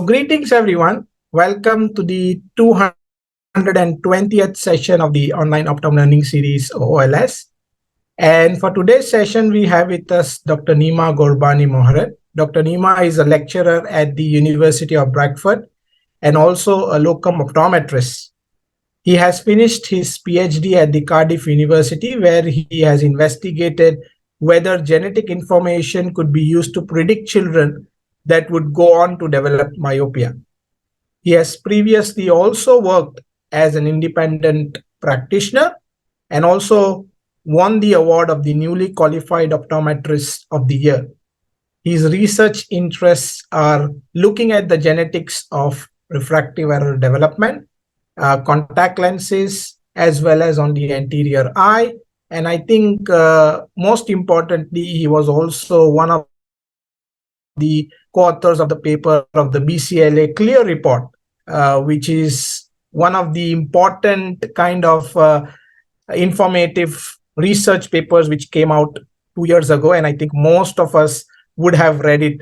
Greetings everyone. Welcome to the 220th session of the online Optom Learning Series OOLS. And for today's session, we have with us Dr. Neema Ghorbani Mojarrad. Dr. Neema is a lecturer at the University of Bradford and also a locum optometrist. He has finished his PhD at the Cardiff University, where he has investigated whether genetic information could be used to predict children that would go on to develop myopia. He has previously also worked as an independent practitioner and also won the award of the newly qualified optometrist of the year. His research interests are looking at the genetics of refractive error development, contact lenses, as well as on the anterior eye. And I think most importantly, he was also one of the co-authors of the paper of the BCLA CLEAR report, which is one of the important kind of informative research papers which came out 2 years ago. And I think most of us would have read it,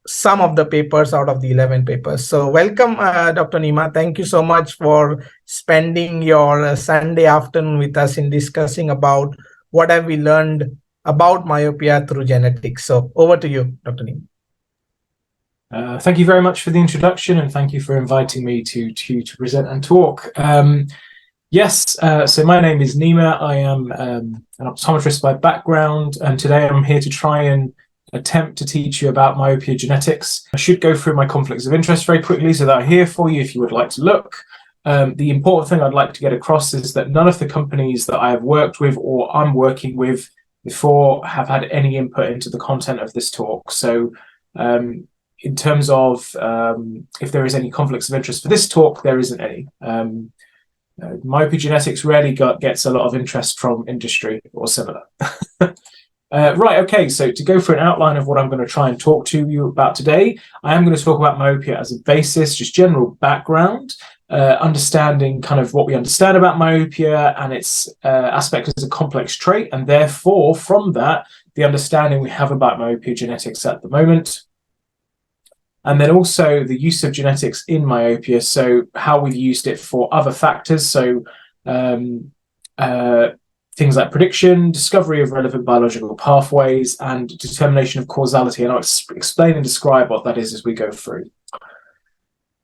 some of the papers out of the 11 papers. So welcome, Dr. Neema. Thank you so much for spending your Sunday afternoon with us in discussing about what have we learned about myopia through genetics. So over to you, Dr. Neema. Thank you very much for the introduction, and thank you for inviting me to present and talk. So my name is Neema. I am an optometrist by background, and today I'm here to try and attempt to teach you about myopia genetics. I should go through my conflicts of interest very quickly so that I'm here for you if you would like to look. The important thing I'd like to get across is that none of the companies that I have worked with or I'm working with before have had any input into the content of this talk. So in terms of if there is any conflicts of interest for this talk, there isn't any. Myopia genetics rarely gets a lot of interest from industry or similar. Right, okay, so to go for an outline of what I'm going to try and talk to you about today, I am going to talk about myopia as a basis, just general background, understanding kind of what we understand about myopia and its aspect as a complex trait, and therefore, from that, the understanding we have about myopia genetics at the moment. And then also the use of genetics in myopia, so how we've used it for other factors, so things like prediction, discovery of relevant biological pathways, and determination of causality. And I'll explain and describe what that is as we go through.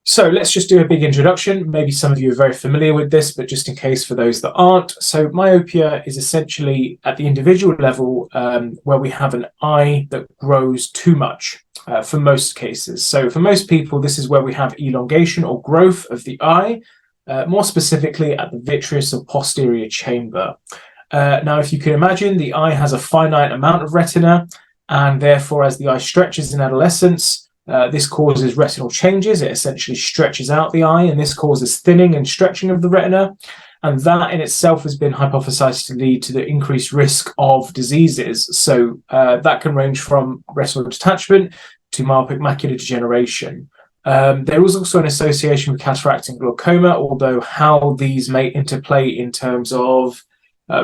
So let's just do a big introduction. Maybe some of you are very familiar with this, but just in case for those that aren't. So myopia is essentially at the individual level where we have an eye that grows too much for most cases. So for most people, this is where we have elongation or growth of the eye, more specifically at the vitreous or posterior chamber. Now, if you can imagine, the eye has a finite amount of retina, and therefore, as the eye stretches in adolescence, this causes retinal changes. It essentially stretches out the eye, and this causes thinning and stretching of the retina. And that in itself has been hypothesized to lead to the increased risk of diseases. So that can range from retinal detachment to myopic macular degeneration. There is also an association with cataract and glaucoma, although how these may interplay in terms of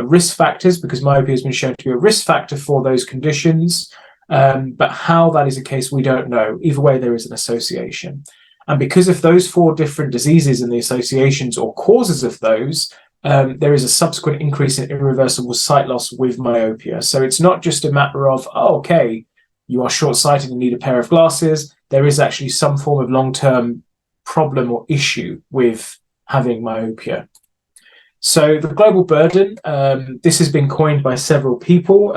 risk factors, because myopia has been shown to be a risk factor for those conditions, but how that is the case, we don't know. Either way, there is an association. And because of those 4 different diseases and the associations or causes of those, there is a subsequent increase in irreversible sight loss with myopia. So it's not just a matter of, oh, okay, you are short-sighted and need a pair of glasses. There is actually some form of long-term problem or issue with having myopia. So the global burden, this has been coined by several people.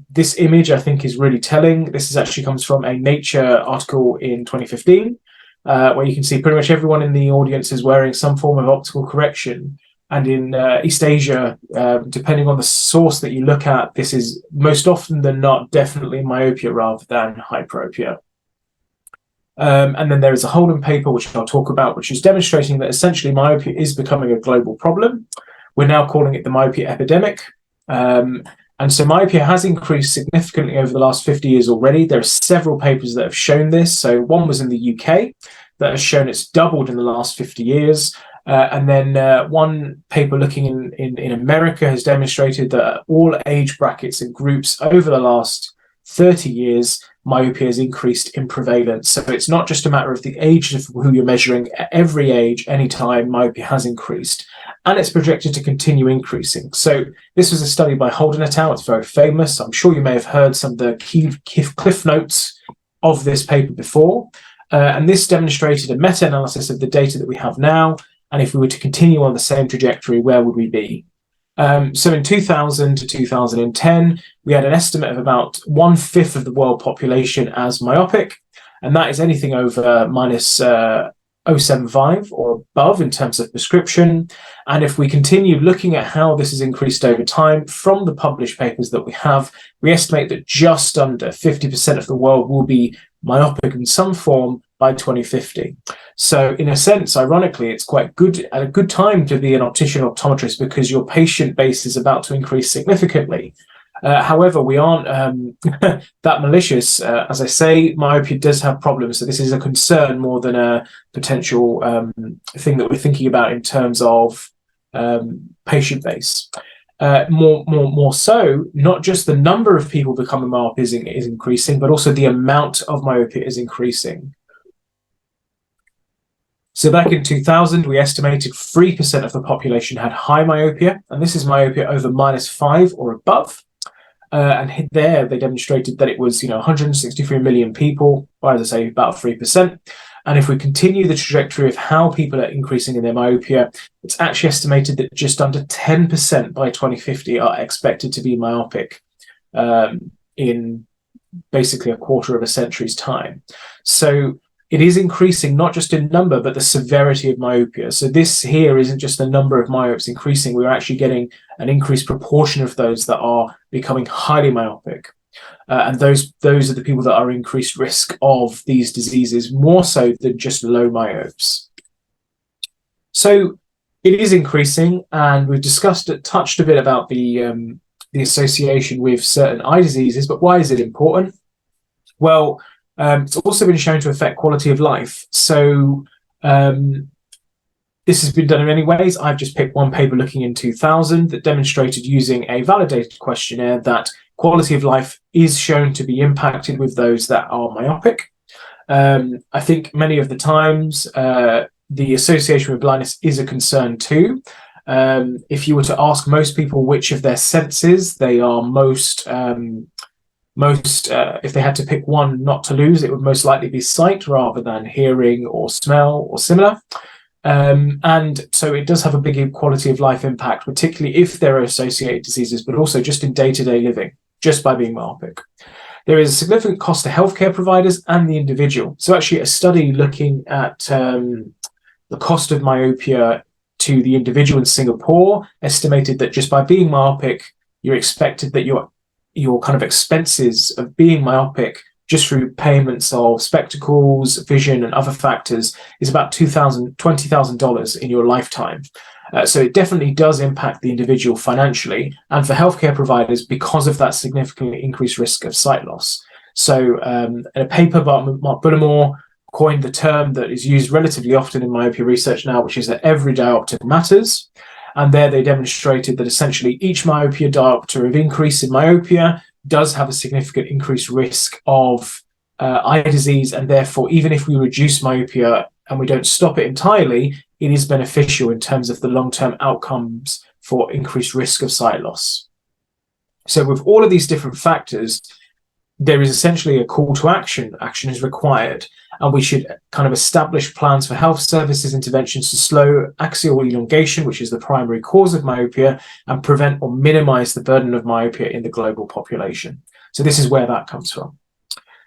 This image, I think, is really telling. This actually comes from a Nature article in 2015, where you can see pretty much everyone in the audience is wearing some form of optical correction. And in East Asia, depending on the source that you look at, this is most often than not definitely myopia rather than hyperopia. And then there is a Holden paper, which I'll talk about, which is demonstrating that essentially myopia is becoming a global problem. We're now calling it the myopia epidemic. And so myopia has increased significantly over the last 50 years already. There are several papers that have shown this. So one was in the UK that has shown it's doubled in the last 50 years. And then one paper looking in America has demonstrated that all age brackets and groups over the last 30 years, myopia has increased in prevalence. So it's not just a matter of the age of who you're measuring. At every age, any time, myopia has increased, and it's projected to continue increasing. So this was a study by Holden et al. It's very famous. I'm sure you may have heard some of the key cliff notes of this paper before. And this demonstrated a meta-analysis of the data that we have now. And if we were to continue on the same trajectory, where would we be? So in 2000 to 2010, we had an estimate of about 1/5 of the world population as myopic, and that is anything over minus 0.75 or above in terms of prescription. And if we continue looking at how this has increased over time from the published papers that we have, we estimate that just under 50% of the world will be myopic in some form by 2050. So in a sense, ironically, it's quite good, a good time to be an optician optometrist, because your patient base is about to increase significantly. However, we aren't that malicious. As I say, myopia does have problems, so this is a concern more than a potential thing that we're thinking about in terms of patient base. More so, not just the number of people becoming myopic is increasing, but also the amount of myopia is increasing. So back in 2000, we estimated 3% of the population had high myopia, and this is myopia over -5 or above. And there they demonstrated that it was 163 million people, or as I say, about 3%. And if we continue the trajectory of how people are increasing in their myopia, it's actually estimated that just under 10% by 2050 are expected to be myopic in basically a quarter of a century's time. So it is increasing not just in number, but the severity of myopia. So this here isn't just the number of myopes increasing. We're actually getting an increased proportion of those that are becoming highly myopic. And those are the people that are increased risk of these diseases, more so than just low myopes. So it is increasing, and we've touched a bit about the association with certain eye diseases, but why is it important? Well, it's also been shown to affect quality of life. So this has been done in many ways. I've just picked one paper looking in 2000 that demonstrated using a validated questionnaire that quality of life is shown to be impacted with those that are myopic. I think many of the times the association with blindness is a concern too. If you were to ask most people which of their senses they are most if they had to pick one not to lose, it would most likely be sight rather than hearing or smell or similar. And so it does have a big quality of life impact, particularly if there are associated diseases, but also just in day-to-day living, just by being myopic. There is a significant cost to healthcare providers and the individual. So actually a study looking at the cost of myopia to the individual in Singapore estimated that just by being myopic, you're expected that your kind of expenses of being myopic just through payments of spectacles, vision, and other factors is about $20,000 in your lifetime. So it definitely does impact the individual financially, and for healthcare providers because of that significantly increased risk of sight loss. So in a paper by Mark Bullimore coined the term that is used relatively often in myopia research now, which is that every diopter matters. And there they demonstrated that essentially each myopia diopter of increase in myopia does have a significant increased risk of eye disease. And therefore, even if we reduce myopia and we don't stop it entirely, it is beneficial in terms of the long-term outcomes for increased risk of sight loss. So with all of these different factors, there is essentially a call to action. Action is required. And we should kind of establish plans for health services interventions to slow axial elongation, which is the primary cause of myopia, and prevent or minimize the burden of myopia in the global population. So this is where that comes from.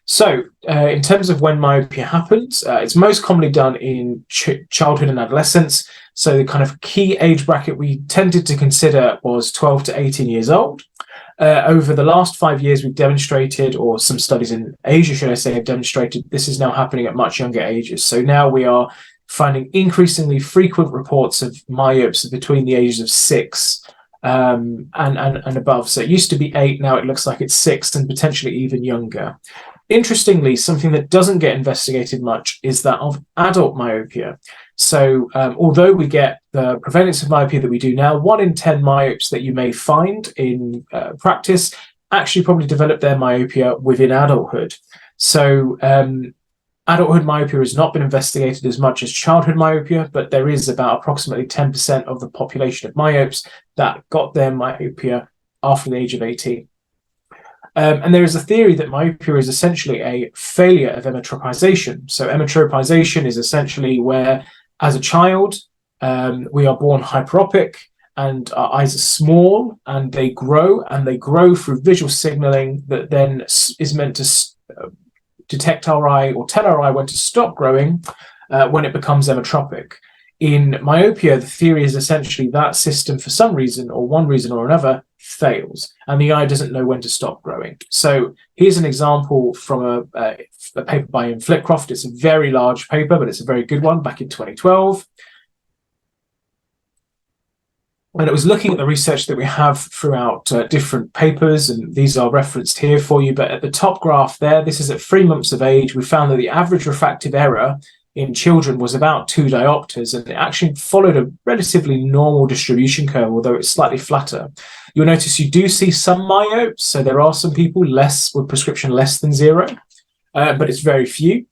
So in terms of when myopia happens, it's most commonly done in childhood and adolescence. So the kind of key age bracket we tended to consider was 12 to 18 years old. Over the last 5 years, we've demonstrated, or some studies in Asia, should I say, have demonstrated this is now happening at much younger ages. So now we are finding increasingly frequent reports of myopes between the ages of 6 and above. So it used to be 8, now it looks like it's 6 and potentially even younger. Interestingly, something that doesn't get investigated much is that of adult myopia. So although we get the prevalence of myopia that we do now, 1 in 10 myopes that you may find in practice actually probably develop their myopia within adulthood. So adulthood myopia has not been investigated as much as childhood myopia, but there is about approximately 10% of the population of myopes that got their myopia after the age of 18. And there is a theory that myopia is essentially a failure of emmetropization. So emmetropization is essentially where, as a child, we are born hyperopic, and our eyes are small, and they grow through visual signaling that then is meant to detect our eye or tell our eye when to stop growing when it becomes emmetropic. In myopia, the theory is essentially that system, for some reason or one reason or another, fails, and the eye doesn't know when to stop growing. So here's an example from a paper by Ian Flitcroft. It's a very large paper, but it's a very good one, back in 2012. And it was looking at the research that we have throughout different papers, and these are referenced here for you. But at the top graph there, this is at 3 months of age. We found that the average refractive error in children was about 2 diopters, and it actually followed a relatively normal distribution curve, although it's slightly flatter. You'll notice you do see some myopes, so there are some people with prescription less than 0, but it's very few.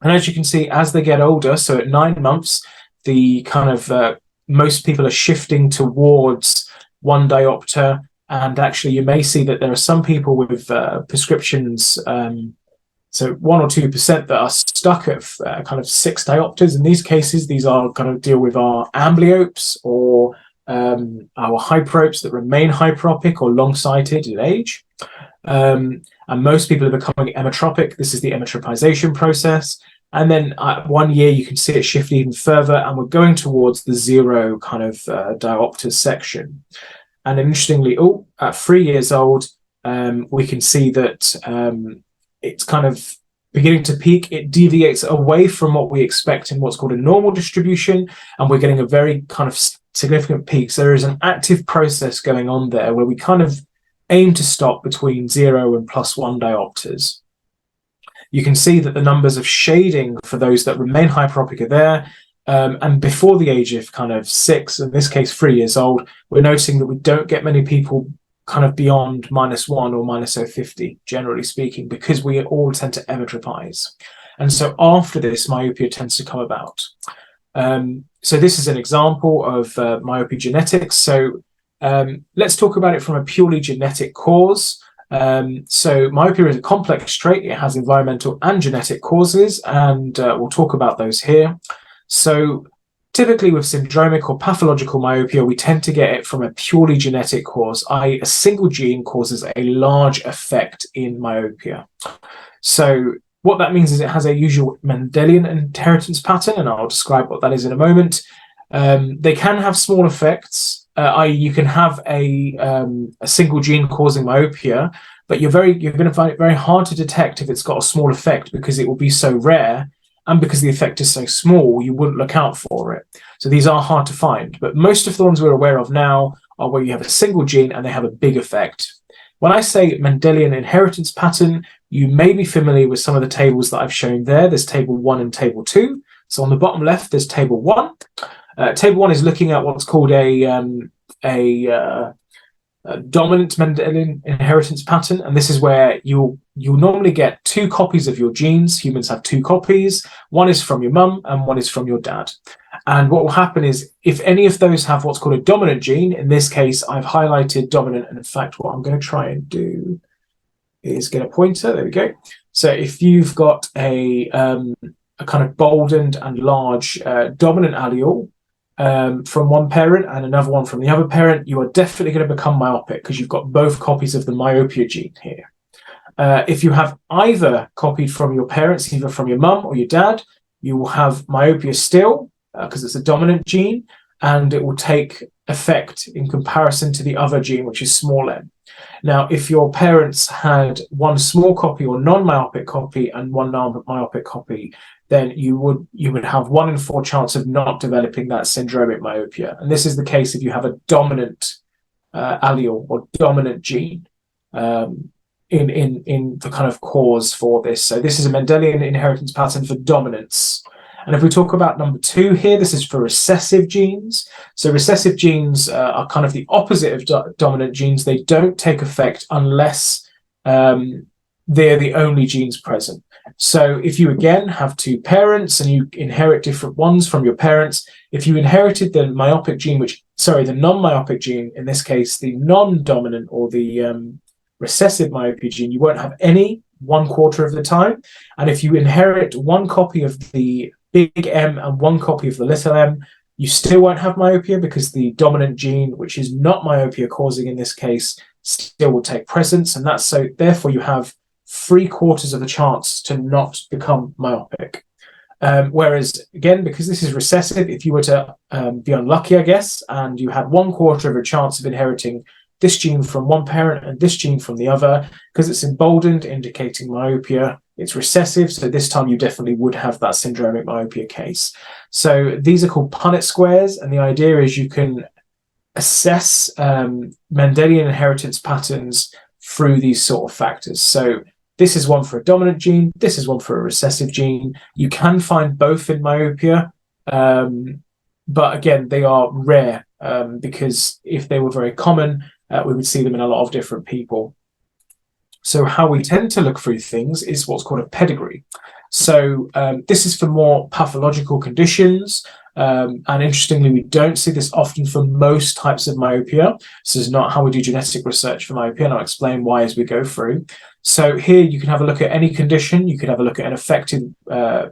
And as you can see, as they get older, so at 9 months, the kind of most people are shifting towards 1 diopter, and actually you may see that there are some people with prescriptions, so 1 or 2% that are stuck at kind of 6 diopters. In these cases, these are kind of deal with our amblyopes or our hyperopes that remain hyperopic or long-sighted in age. And most people are becoming emmetropic. This is the emmetropization process. And then at 1 year, you can see it shift even further, and we're going towards the 0 kind of diopter section. And interestingly, at 3 years old, we can see that it's kind of beginning to peak. It deviates away from what we expect in what's called a normal distribution, and we're getting a very kind of significant peak. So there is an active process going on there where we kind of aim to stop between 0 and +1 diopters. You can see that the numbers of shading for those that remain hyperopic are there. And before the age of kind of 6, in this case 3 years old, we're noticing that we don't get many people kind of beyond -1 or -0.50, generally speaking, because we all tend to emmetropize. And so after this, myopia tends to come about. So this is an example of myopia genetics. So let's talk about it from a purely genetic cause. So myopia is a complex trait. It has environmental and genetic causes, and we'll talk about those here. So typically with syndromic or pathological myopia, we tend to get it from a purely genetic cause, i.e. a single gene causes a large effect in myopia. So what that means is it has a usual Mendelian inheritance pattern, and I'll describe what that is in a moment. They can have small effects, i.e. you can have a single gene causing myopia, but you're going to find it very hard to detect if it's got a small effect, because it will be so rare, and because the effect is so small, you wouldn't look out for it. So these are hard to find, but most of the ones we're aware of now are where you have a single gene and they have a big effect. When I say Mendelian inheritance pattern, you may be familiar with some of the tables that I've shown there. There's table 1 and table 2. So on the bottom left, there's table 1. Table 1 is looking at what's called a dominant Mendelian inheritance pattern, and this is where you'll normally get 2 copies of your genes. Humans have 2 copies. One is from your mum and one is from your dad. And what will happen is, if any of those have what's called a dominant gene, in this case I've highlighted dominant, and in fact what I'm going to try and do is get a pointer. There we go. So if you've got a kind of boldened and large dominant allele from one parent and another one from the other parent, you are definitely going to become myopic because you've got both copies of the myopia gene here. If you have either copied from your parents, either from your mum or your dad, you will have myopia still because it's a dominant gene, and it will take effect in comparison to the other gene, which is small m. Now, if your parents had one small copy or non-myopic copy and one non-myopic copy, then you would have 1 in 4 chance of not developing that syndromic myopia. And this is the case if you have a dominant allele or dominant gene in the kind of cause for this. So this is a Mendelian inheritance pattern for dominance. And if we talk about number 2 here, this is for recessive genes. So recessive genes are kind of the opposite of dominant genes. They don't take effect unless they're the only genes present. So if you again have 2 parents and you inherit different ones from your parents, if you inherited the myopic gene, the non-myopic gene, in this case, the non-dominant or the recessive myopia gene, you won't have any 1/4 of the time. And if you inherit 1 copy of the big M and 1 copy of the little m, you still won't have myopia because the dominant gene, which is not myopia causing in this case, still will take precedence. And that's so, therefore, you have 3/4 of a chance to not become myopic. Whereas, again, because this is recessive, if you were to be unlucky, I guess, and you had 1/4 of a chance of inheriting this gene from one parent and this gene from the other, because it's emboldened, indicating myopia, it's recessive, so this time you definitely would have that syndromic myopia case. So these are called Punnett squares, and the idea is you can assess Mendelian inheritance patterns through these sort of factors. So this is one for a dominant gene, this is one for a recessive gene. You can find both in myopia, but again, they are rare because if they were very common, we would see them in a lot of different people. So how we tend to look through things is what's called a pedigree. So this is for more pathological conditions. And interestingly, we don't see this often for most types of myopia. This is not how we do genetic research for myopia, and I'll explain why as we go through. So here you can have a look at any condition. You could have a look at an affected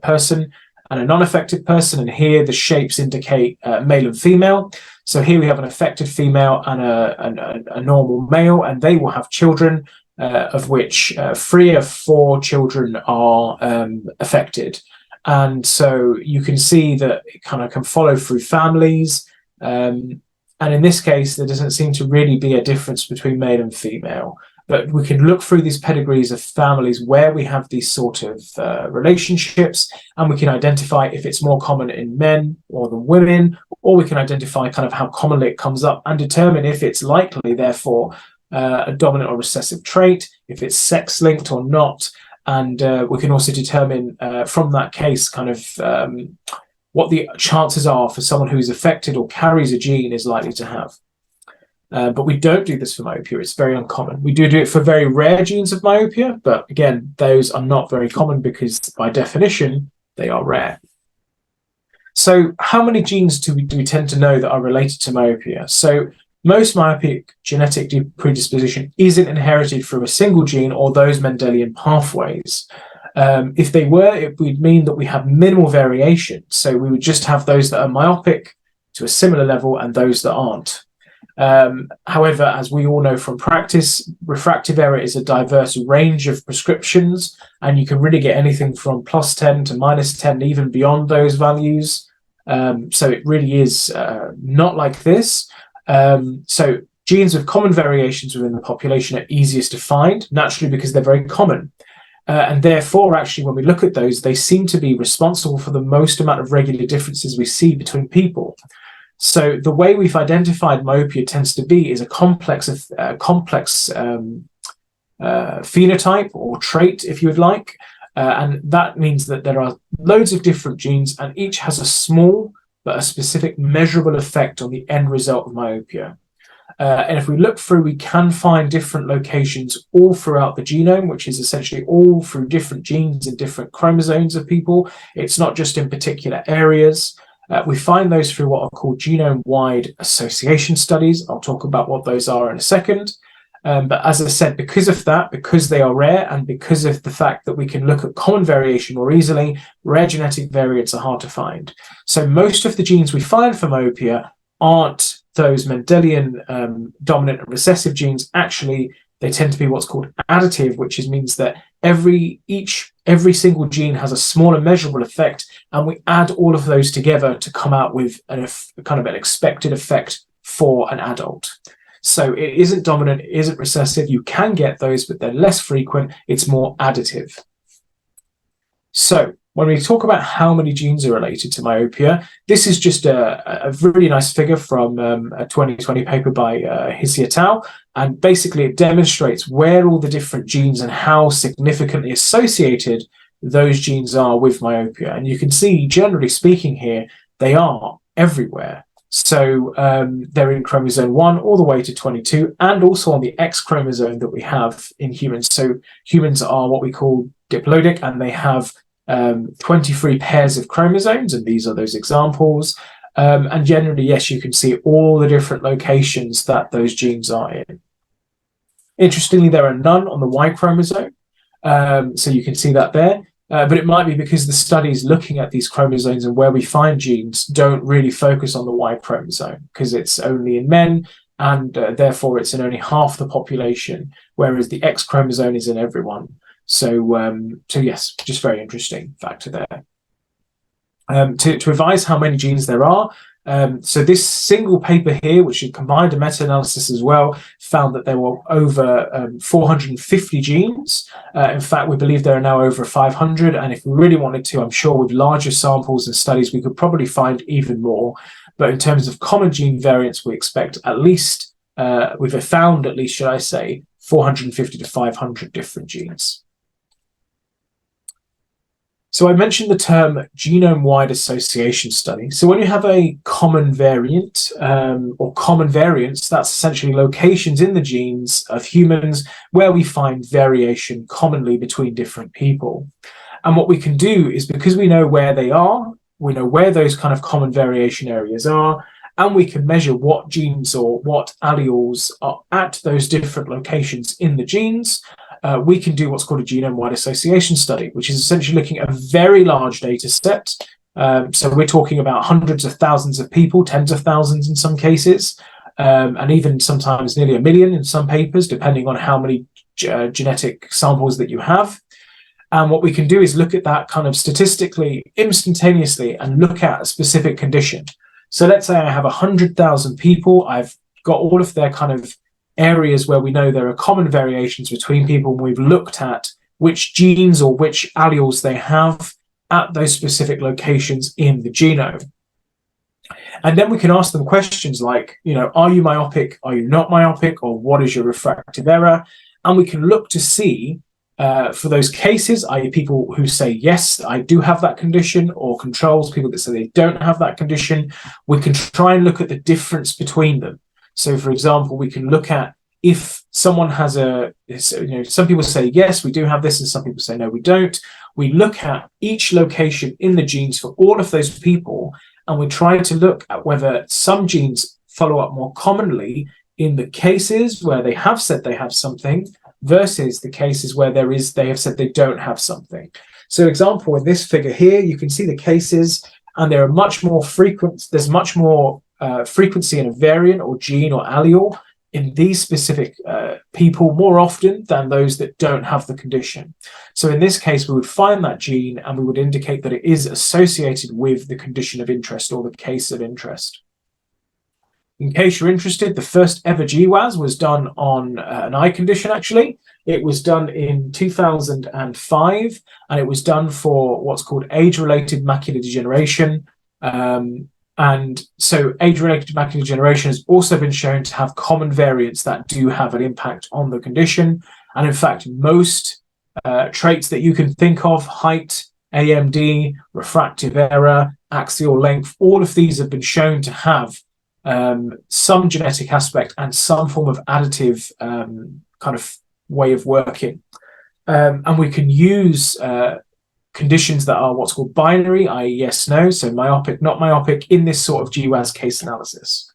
person and a non-affected person, and here the shapes indicate male and female. So here we have an affected female and a normal male, and they will have children, of which 3 of 4 children are affected. And so you can see that it kind of can follow through families. And in this case, there doesn't seem to really be a difference between male and female. But we can look through these pedigrees of families where we have these sort of relationships, and we can identify if it's more common in men or than women, or we can identify kind of how commonly it comes up and determine if it's likely, therefore, a dominant or recessive trait, if it's sex-linked or not. And we can also determine from that case kind of what the chances are for someone who's affected or carries a gene is likely to have. But we don't do this for myopia. It's very uncommon. We do it for very rare genes of myopia, but again, those are not very common because by definition, they are rare. So how many genes do we tend to know that are related to myopia? So most myopic genetic predisposition isn't inherited through a single gene or those Mendelian pathways. If they were, it would mean that we have minimal variation. So we would just have those that are myopic to a similar level and those that aren't. However, as we all know from practice, refractive error is a diverse range of prescriptions, and you can really get anything from +10 to -10, even beyond those values. So it really is not like this. So genes with common variations within the population are easiest to find, naturally, because they're very common. And therefore, actually, when we look at those, they seem to be responsible for the most amount of regular differences we see between people. So the way we've identified myopia tends to be is a complex phenotype or trait, if you would like. And that means that there are loads of different genes, and each has a small but a specific measurable effect on the end result of myopia. And if we look through, we can find different locations all throughout the genome, which is essentially all through different genes and different chromosomes of people. It's not just in particular areas. We find those through what are called genome-wide association studies. I'll talk about what those are in a second. But as I said, because of that, because they are rare, and because of the fact that we can look at common variation more easily, rare genetic variants are hard to find. So most of the genes we find for myopia aren't those Mendelian dominant and recessive genes. Actually, they tend to be what's called additive, which means that every single gene has a smaller measurable effect, and we add all of those together to come out with kind of an expected effect for an adult. So it isn't dominant, it isn't recessive. You can get those, but they're less frequent. It's more additive. So when we talk about how many genes are related to myopia, this is just a really nice figure from a 2020 paper by Hissi et al. And basically it demonstrates where all the different genes and how significantly associated those genes are with myopia. And you can see, generally speaking here, they are everywhere. So they're in chromosome 1 all the way to 22, and also on the X chromosome that we have in humans. So humans are what we call diplodic, and they have 23 pairs of chromosomes, and these are those examples. And generally, yes, you can see all the different locations that those genes are in. Interestingly, there are none on the Y chromosome, so you can see that there. But it might be because the studies looking at these chromosomes and where we find genes don't really focus on the Y chromosome, because it's only in men, and therefore it's in only half the population, whereas the X chromosome is in everyone. So yes, just very interesting factor there. To revise how many genes there are, so this single paper here, which combined a meta-analysis as well, found that there were over 450 genes. In fact, we believe there are now over 500, and if we really wanted to, I'm sure with larger samples and studies, we could probably find even more. But in terms of common gene variants, we expect at least, we've found at least, should I say, 450 to 500 different genes. So I mentioned the term genome-wide association study. So when you have a common variant or common variants, that's essentially locations in the genes of humans where we find variation commonly between different people. And what we can do is, because we know where they are, we know where those kind of common variation areas are, and we can measure what genes or what alleles are at those different locations in the genes, we can do what's called a genome-wide association study, which is essentially looking at a very large data set. So we're talking about hundreds of thousands of people, tens of thousands in some cases, and even sometimes nearly 1 million in some papers, depending on how many genetic samples that you have. And what we can do is look at that kind of statistically, instantaneously, and look at a specific condition. So let's say I have 100,000 people. I've got all of their kind of areas where we know there are common variations between people, and we've looked at which genes or which alleles they have at those specific locations in the genome. And then we can ask them questions like, are you myopic? Are you not myopic? Or what is your refractive error? And we can look to see for those cases, i.e. people who say, yes, I do have that condition, or controls, people that say they don't have that condition, we can try and look at the difference between them. So, for example, we can look at if someone has some people say, yes, we do have this, and some people say, no, we don't. We look at each location in the genes for all of those people, and we try to look at whether some genes follow up more commonly in the cases where they have said they have something versus the cases where they have said they don't have something. So, example, in this figure here, you can see the cases, and there are much more frequent. There's much more frequency in a variant or gene or allele in these specific people more often than those that don't have the condition. So in this case, we would find that gene and we would indicate that it is associated with the condition of interest or the case of interest. In case you're interested, the first ever GWAS was done on an eye condition, actually. It was done in 2005, and it was done for what's called age-related macular degeneration. And so age-related macular degeneration has also been shown to have common variants that do have an impact on the condition. And in fact, most traits that you can think of, height, AMD, refractive error, axial length, all of these have been shown to have some genetic aspect and some form of additive kind of way of working. And we can use conditions that are what's called binary, i.e. yes, no, so myopic, not myopic, in this sort of GWAS case analysis.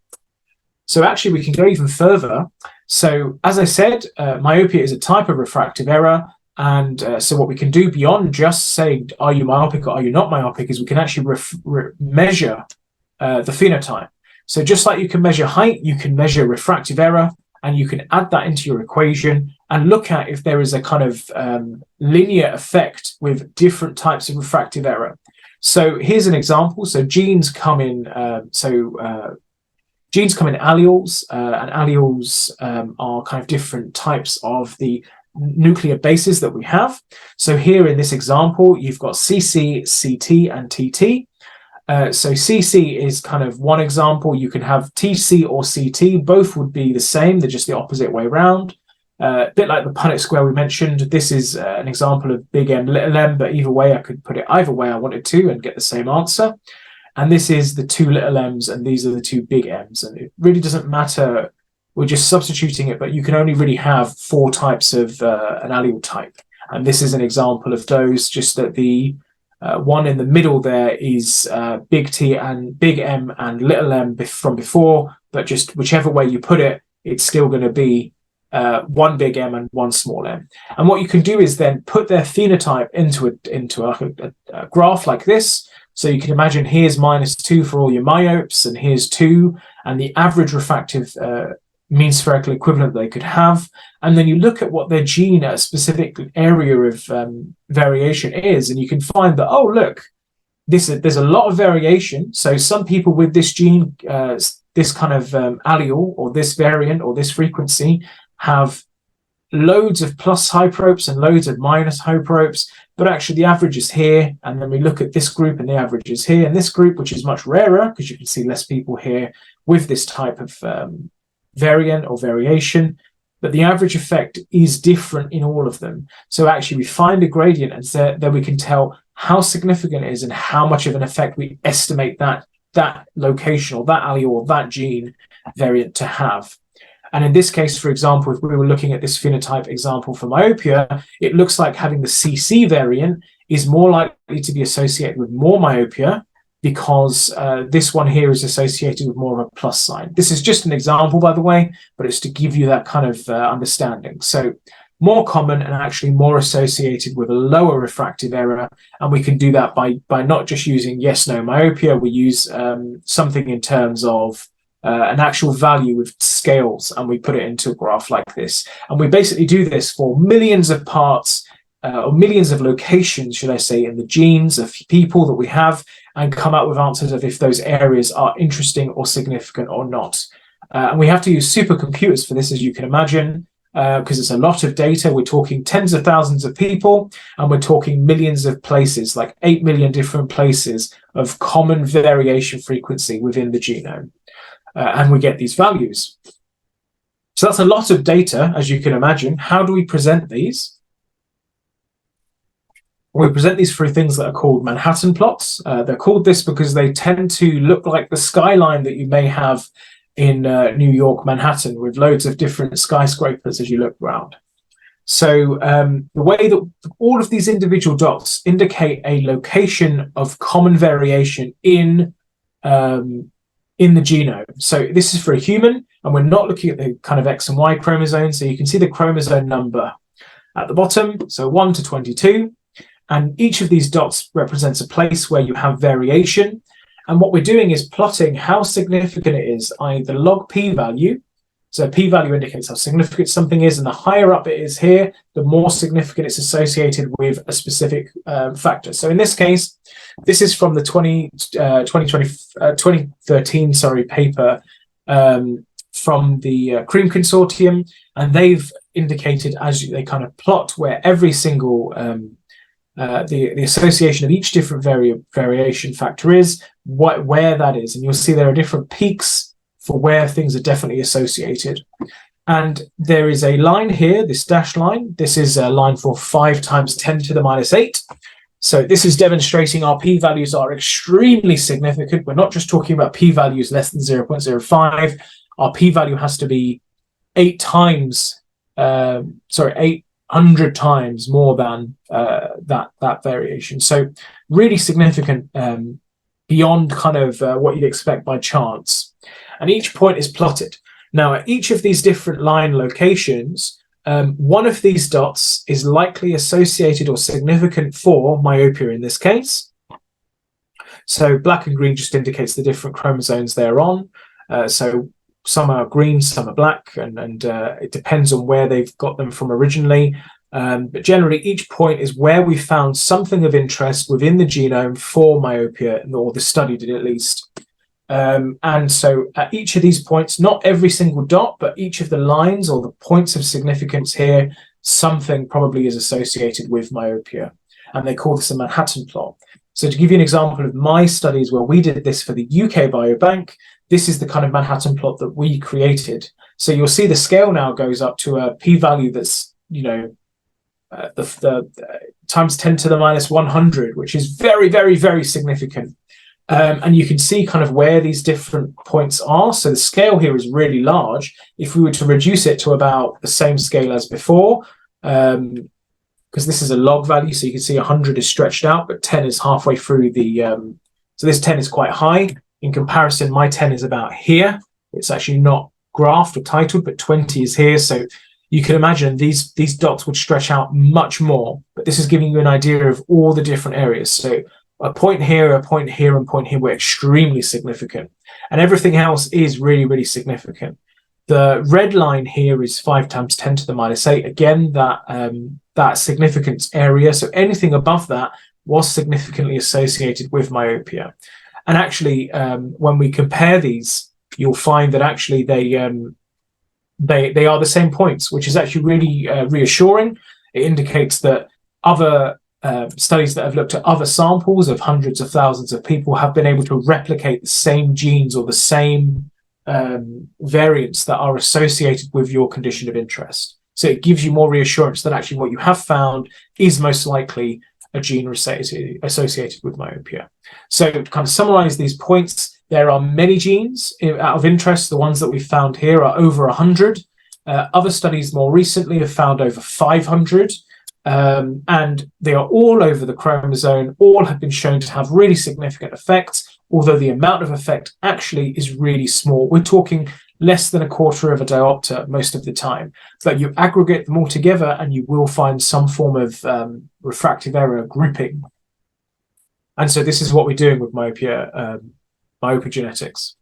So actually we can go even further. So as I said, myopia is a type of refractive error. And so what we can do beyond just saying, are you myopic or are you not myopic, is we can actually measure the phenotype. So just like you can measure height, you can measure refractive error, and you can add that into your equation and look at if there is a kind of linear effect with different types of refractive error. So here's an example. So genes come in genes come in alleles, and alleles are kind of different types of the nuclear bases that we have. So here in this example, you've got CC, CT, and TT. So CC is kind of one example. You can have TC or CT. Both would be the same. They're just the opposite way around. A bit like the Punnett square we mentioned, this is an example of big M, little m, but either way, I could put it either way I wanted to and get the same answer. And this is the two little m's, and these are the two big M's. And it really doesn't matter. We're just substituting it, but you can only really have 4 types of an allele type. And this is an example of those, just that the one in the middle there is big T and big M and little m from before, but just whichever way you put it, it's still going to be one big M and one small m. And what you can do is then put their phenotype into a graph like this. So you can imagine here's -2 for all your myopes, and here's 2, and the average refractive mean spherical equivalent they could have. And then you look at what their gene at a specific area of variation is, and you can find that, oh, look, there's a lot of variation. So some people with this gene, this kind of allele or this variant or this frequency have loads of plus hyperopes and loads of minus hyperopes, but actually the average is here. And then we look at this group and the average is here. And this group, which is much rarer because you can see less people here with this type of variant or variation, but the average effect is different in all of them. So actually we find a gradient, and so then we can tell how significant it is and how much of an effect we estimate that location or that allele or that gene variant to have. And in this case, for example, if we were looking at this phenotype example for myopia, it looks like having the CC variant is more likely to be associated with more myopia, because this one here is associated with more of a plus sign. This is just an example, by the way, but it's to give you that kind of understanding. So more common and actually more associated with a lower refractive error. And we can do that by not just using yes-no myopia. We use something in terms of an actual value with scales, and we put it into a graph like this. And we basically do this for millions of parts or millions of locations, should I say, in the genes of people that we have, and come up with answers of if those areas are interesting or significant or not. And we have to use supercomputers for this, as you can imagine, because it's a lot of data. We're talking tens of thousands of people, and we're talking millions of places, like 8 million different places of common variation frequency within the genome. And we get these values. So that's a lot of data, as you can imagine. How do we present these? We present these through things that are called Manhattan plots. They're called this because they tend to look like the skyline that you may have in New York, Manhattan, with loads of different skyscrapers as you look around. So the way that all of these individual dots indicate a location of common variation in the genome. So this is for a human, and we're not looking at the kind of X and Y chromosomes. So you can see the chromosome number at the bottom, so 1 to 22. And each of these dots represents a place where you have variation. And what we're doing is plotting how significant it is, i.e. the log p-value. So p-value indicates how significant something is, and the higher up it is here, the more significant it's associated with a specific factor. So in this case, this is from the 2013 paper from the Cream Consortium, and they've indicated, as they kind of plot where every single the association of each different variation factor is, where that is. And you'll see there are different peaks for where things are definitely associated. And there is a line here, this dashed line. This is a line for 5 times 10 to the minus 8. So this is demonstrating our p-values are extremely significant. We're not just talking about p-values less than 0.05. Our p-value has to be 800 times more than that variation. So really significant, beyond kind of what you'd expect by chance. And each point is plotted. Now, at each of these different line locations, one of these dots is likely associated or significant for myopia in this case. So black and green just indicates the different chromosomes they're on. So some are green, some are black, and it depends on where they've got them from originally. But generally, each point is where we found something of interest within the genome for myopia, or the study did at least. And so at each of these points, not every single dot, but each of the lines or the points of significance here, something probably is associated with myopia. And they call this a Manhattan plot. So to give you an example of my studies where we did this for the UK Biobank, this is the kind of Manhattan plot that we created. So you'll see the scale now goes up to a p-value that's, the times 10 to the minus 100, which is very, very, very significant. And you can see kind of where these different points are. So the scale here is really large. If we were to reduce it to about the same scale as before, because this is a log value, so you can see 100 is stretched out, but 10 is halfway through the, so this 10 is quite high. In comparison, my 10 is about here. It's actually not graphed or titled, but 20 is here. So you can imagine these dots would stretch out much more, but this is giving you an idea of all the different areas. So a point here, a point here, and a point here were extremely significant. And everything else is really, really significant. The red line here is 5 times 10 to the minus 8. Again, that significance area. So anything above that was significantly associated with myopia. And actually, when we compare these, you'll find that actually they are the same points, which is actually really reassuring. It indicates that other studies that have looked at other samples of hundreds of thousands of people have been able to replicate the same genes or the same variants that are associated with your condition of interest. So it gives you more reassurance that actually what you have found is most likely a gene associated with myopia. So to kind of summarize these points, there are many genes out of interest. The ones that we found here are over 100. Other studies more recently have found over 500. And they are all over the chromosome. All have been shown to have really significant effects, although the amount of effect actually is really small. We're talking less than a quarter of a diopter most of the time. But you aggregate them all together and you will find some form of refractive error grouping. And so this is what we're doing with myopia genetics.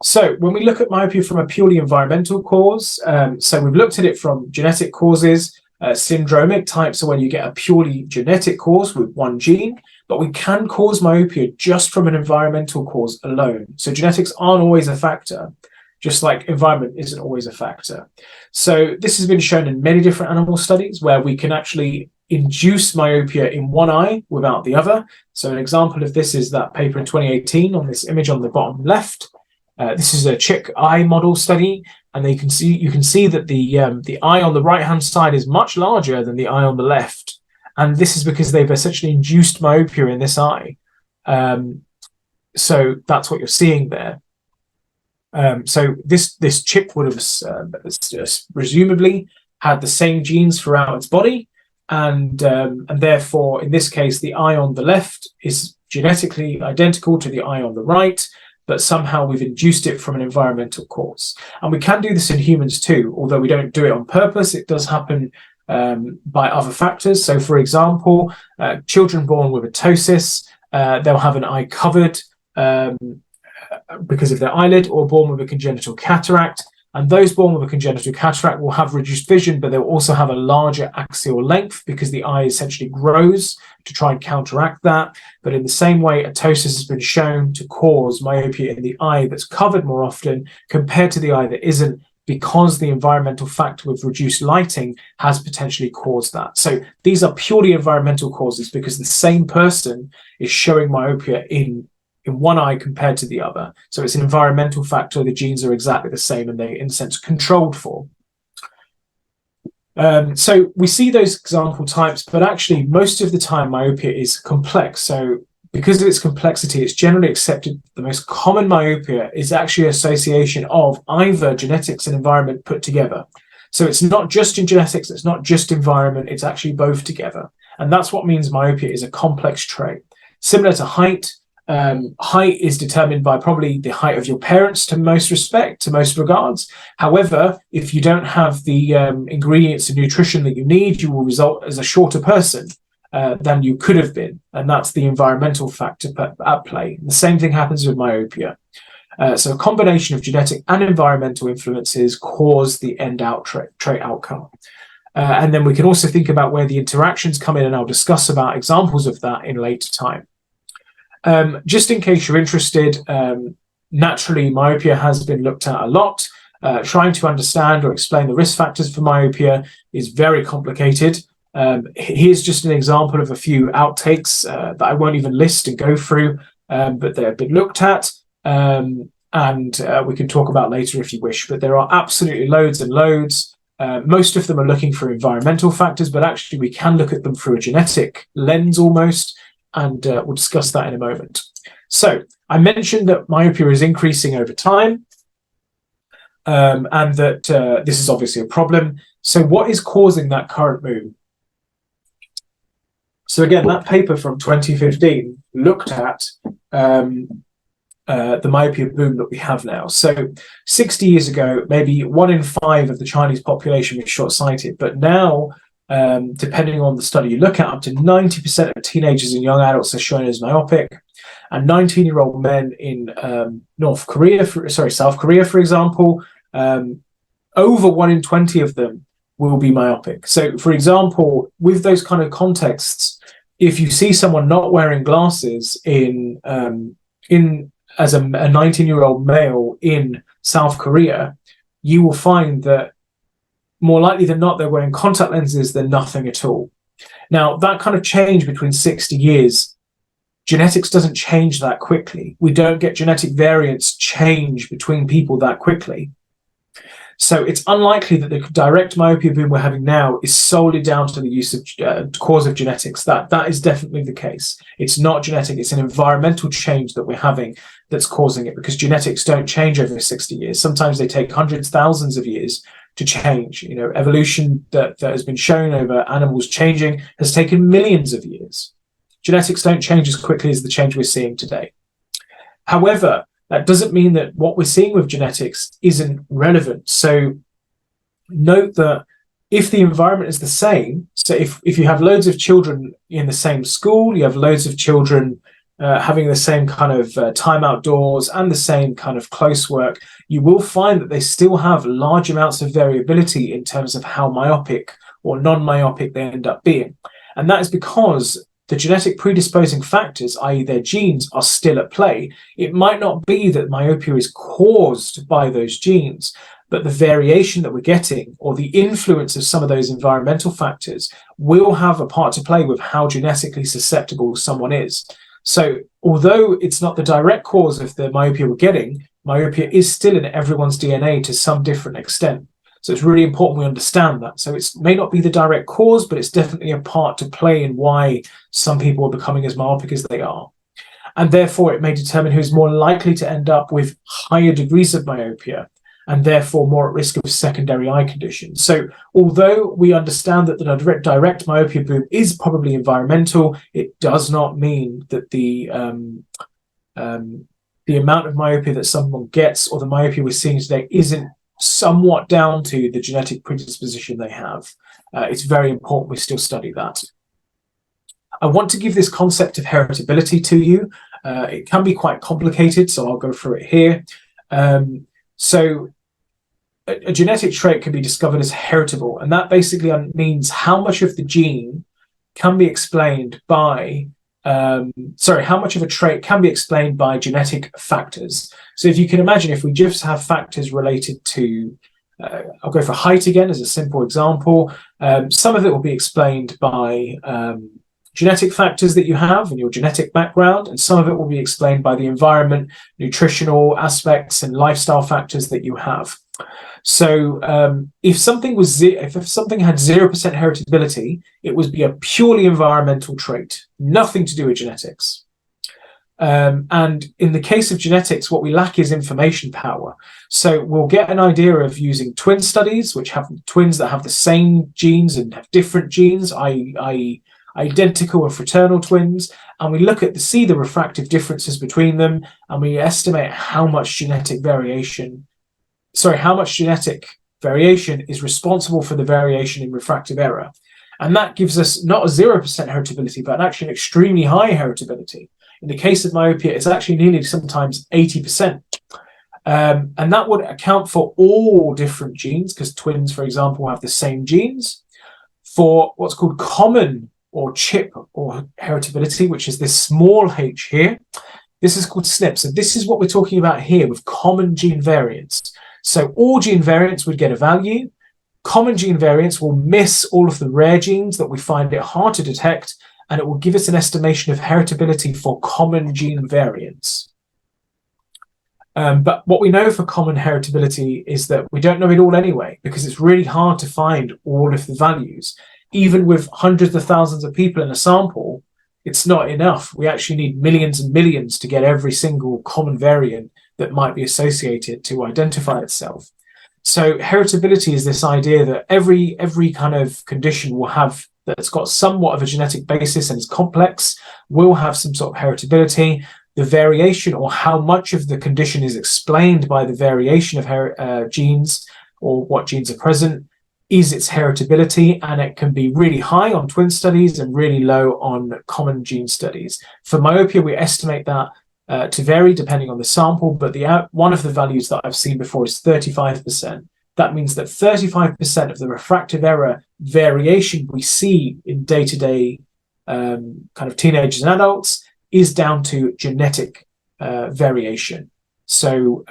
So when we look at myopia from a purely environmental cause, so we've looked at it from genetic causes, syndromic types, so when you get a purely genetic cause with one gene, but we can cause myopia just from an environmental cause alone. So genetics aren't always a factor, just like environment isn't always a factor. So this has been shown in many different animal studies where we can actually induce myopia in one eye without the other. So an example of this is that paper in 2018 on this image on the bottom left. This is a chick eye model study, and you can see that the eye on the right-hand side is much larger than the eye on the left, and this is because they've essentially induced myopia in this eye. So that's what you're seeing there. So this chip would have presumably had the same genes throughout its body, and therefore, in this case, the eye on the left is genetically identical to the eye on the right, but somehow we've induced it from an environmental cause. And we can do this in humans too, although we don't do it on purpose. It does happen by other factors. So, for example, children born with ptosis, they'll have an eye covered because of their eyelid, or born with a congenital cataract. And those born with a congenital cataract will have reduced vision, but they'll also have a larger axial length because the eye essentially grows to try and counteract that. But in the same way, ptosis has been shown to cause myopia in the eye that's covered more often compared to the eye that isn't, because the environmental factor with reduced lighting has potentially caused that. So these are purely environmental causes because the same person is showing myopia in one eye compared to the other. So it's an environmental factor. The genes are exactly the same and they, in a sense, controlled for. So we see those example types, but actually most of the time myopia is complex. So because of its complexity, it's generally accepted the most common myopia is actually association of either genetics and environment put together. So it's not just in genetics, it's not just environment, it's actually both together. And that's what means myopia is a complex trait. Similar to height, height is determined by probably the height of your parents to most regards. However, if you don't have the ingredients and nutrition that you need, you will result as a shorter person than you could have been. And that's the environmental factor at play. The same thing happens with myopia. So a combination of genetic and environmental influences cause the trait outcome. And then we can also think about where the interactions come in, and I'll discuss about examples of that in later time. Just in case you're interested, naturally, myopia has been looked at a lot. Trying to understand or explain the risk factors for myopia is very complicated. Here's just an example of a few outtakes that I won't even list and go through, but they've been looked at. And and we can talk about later if you wish, but there are absolutely loads and loads. Most of them are looking for environmental factors, but actually we can look at them through a genetic lens almost, and we'll discuss that in a moment. So I mentioned that myopia is increasing over time, and that this is obviously a problem. So what is causing that current move? So again, that paper from 2015 looked at the myopia boom that we have now. So 60 years ago, maybe 1 in 5 of the Chinese population was short-sighted, but now, depending on the study you look at, up to 90% of teenagers and young adults are shown as myopic, and 19-year-old men in South Korea, for example, over 1 in 20 of them will be myopic. So, for example, with those kind of contexts, if you see someone not wearing glasses as a 19-year-old male in South Korea, you will find that more likely than not, they're wearing contact lenses than nothing at all. Now, that kind of change between 60 years, genetics doesn't change that quickly. We don't get genetic variants change between people that quickly. So it's unlikely that the direct myopia boom we're having now is solely down to the use of cause of genetics. That is definitely the case. It's not genetic, it's an environmental change that we're having that's causing it, because genetics don't change over 60 years. Sometimes they take hundreds, thousands of years to change. You know, evolution that has been shown over animals changing has taken millions of years. Genetics don't change as quickly as the change we're seeing today. However, that doesn't mean that what we're seeing with genetics isn't relevant. So note that if the environment is the same, so if you have loads of children in the same school, you have loads of children having the same kind of time outdoors and the same kind of close work, you will find that they still have large amounts of variability in terms of how myopic or non-myopic they end up being. And that is because the genetic predisposing factors, i.e. their genes, are still at play. It might not be that myopia is caused by those genes, but the variation that we're getting or the influence of some of those environmental factors will have a part to play with how genetically susceptible someone is. So although it's not the direct cause of the myopia we're getting, myopia is still in everyone's DNA to some different extent. So it's really important we understand that. So it may not be the direct cause, but it's definitely a part to play in why some people are becoming as myopic as they are. And therefore, it may determine who's more likely to end up with higher degrees of myopia and therefore more at risk of secondary eye conditions. So although we understand that the direct myopia boom is probably environmental, it does not mean that the amount of myopia that someone gets or the myopia we're seeing today isn't somewhat down to the genetic predisposition they have. It's very important we still study that. I want to give this concept of heritability to you. It can be quite complicated, so I'll go through it here. So a genetic trait can be discovered as heritable, and that basically means how much of the gene can be explained by how much of a trait can be explained by genetic factors. So if you can imagine, if we just have factors related to, I'll go for height again as a simple example, some of it will be explained by genetic factors that you have in your genetic background, and some of it will be explained by the environment, nutritional aspects, and lifestyle factors that you have. So if something had 0% heritability, it would be a purely environmental trait, nothing to do with genetics. And in the case of genetics, what we lack is information power. So we'll get an idea of using twin studies, which have twins that have the same genes and have different genes, i.e. identical or fraternal twins, and we look at see the refractive differences between them, and we estimate how much genetic variation is responsible for the variation in refractive error. And that gives us not a 0% heritability, but actually an extremely high heritability. In the case of myopia, it's actually nearly sometimes 80%. And that would account for all different genes, because twins, for example, have the same genes. For what's called common or chip or heritability, which is this small h here, this is called SNP. So this is what we're talking about here with common gene variants. So all gene variants would get a value. Common gene variants will miss all of the rare genes that we find it hard to detect, and it will give us an estimation of heritability for common gene variants. But what we know for common heritability is that we don't know it all anyway, because it's really hard to find all of the values. Even with hundreds of thousands of people in a sample, it's not enough. We actually need millions and millions to get every single common variant that might be associated to identify itself. So heritability is this idea that every kind of condition will have, that's got somewhat of a genetic basis and is complex, will have some sort of heritability. The variation, or how much of the condition, is explained by the variation of genes, or what genes are present, is its heritability, and it can be really high on twin studies and really low on common gene studies. For myopia, we estimate that to vary depending on the sample, but one of the values that I've seen before is 35%. That means that 35% of the refractive error variation we see in day-to-day kind of teenagers and adults is down to genetic variation. So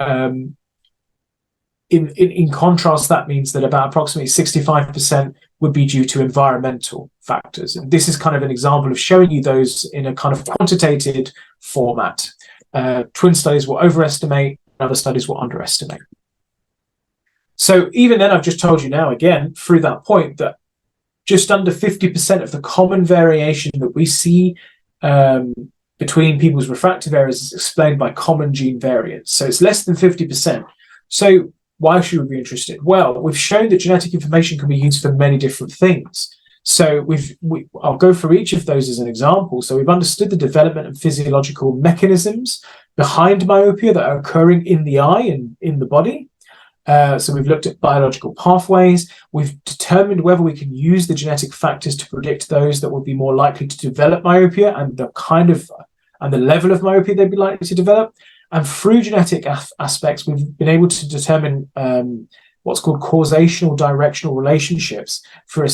in contrast, that means that about approximately 65% would be due to environmental factors. And this is kind of an example of showing you those in a kind of quantitative format. Twin studies will overestimate, other studies will underestimate. So even then, I've just told you now, again, through that point, that just under 50% of the common variation that we see between people's refractive errors is explained by common gene variants. So it's less than 50%. So why should we be interested? Well, we've shown that genetic information can be used for many different things. So I'll go through each of those as an example. So we've understood the development and physiological mechanisms behind myopia that are occurring in the eye and in the body. So we've looked at biological pathways. We've determined whether we can use the genetic factors to predict those that would be more likely to develop myopia and the level of myopia they'd be likely to develop. And through genetic aspects, we've been able to determine what's called causational directional relationships through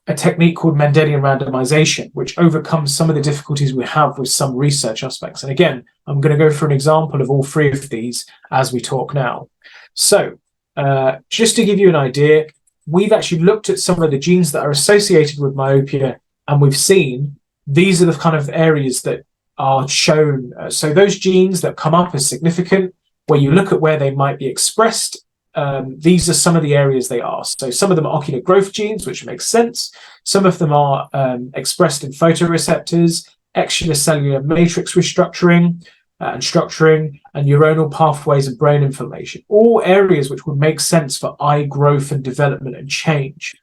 a technique called Mendelian randomization, which overcomes some of the difficulties we have with some research aspects. And again, I'm going to go through an example of all three of these as we talk now. So just to give you an idea, we've actually looked at some of the genes that are associated with myopia, and we've seen these are the kind of areas that are shown. So those genes that come up as significant, where you look at where they might be expressed, these are some of the areas they are. So some of them are ocular growth genes, which makes sense. Some of them are expressed in photoreceptors, extracellular matrix restructuring and structuring, and neuronal pathways and brain inflammation. All areas which would make sense for eye growth and development and change.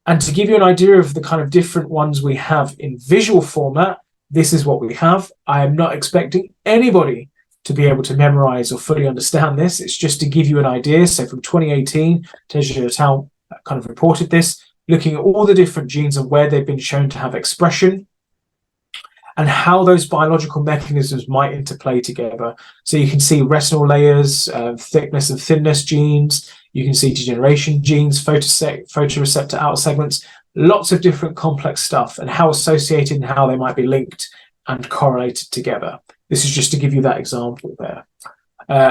And to give you an idea of the kind of different ones we have in visual format, this is what we have. I am not expecting anybody to be able to memorize or fully understand this. It's just to give you an idea. So from 2018, Tejia et al. Kind of reported this, looking at all the different genes and where they've been shown to have expression and how those biological mechanisms might interplay together. So you can see retinal layers, thickness and thinness genes. You can see degeneration genes, photoreceptor outer segments, lots of different complex stuff, and how associated and how they might be linked and correlated together. This is just to give you that example there.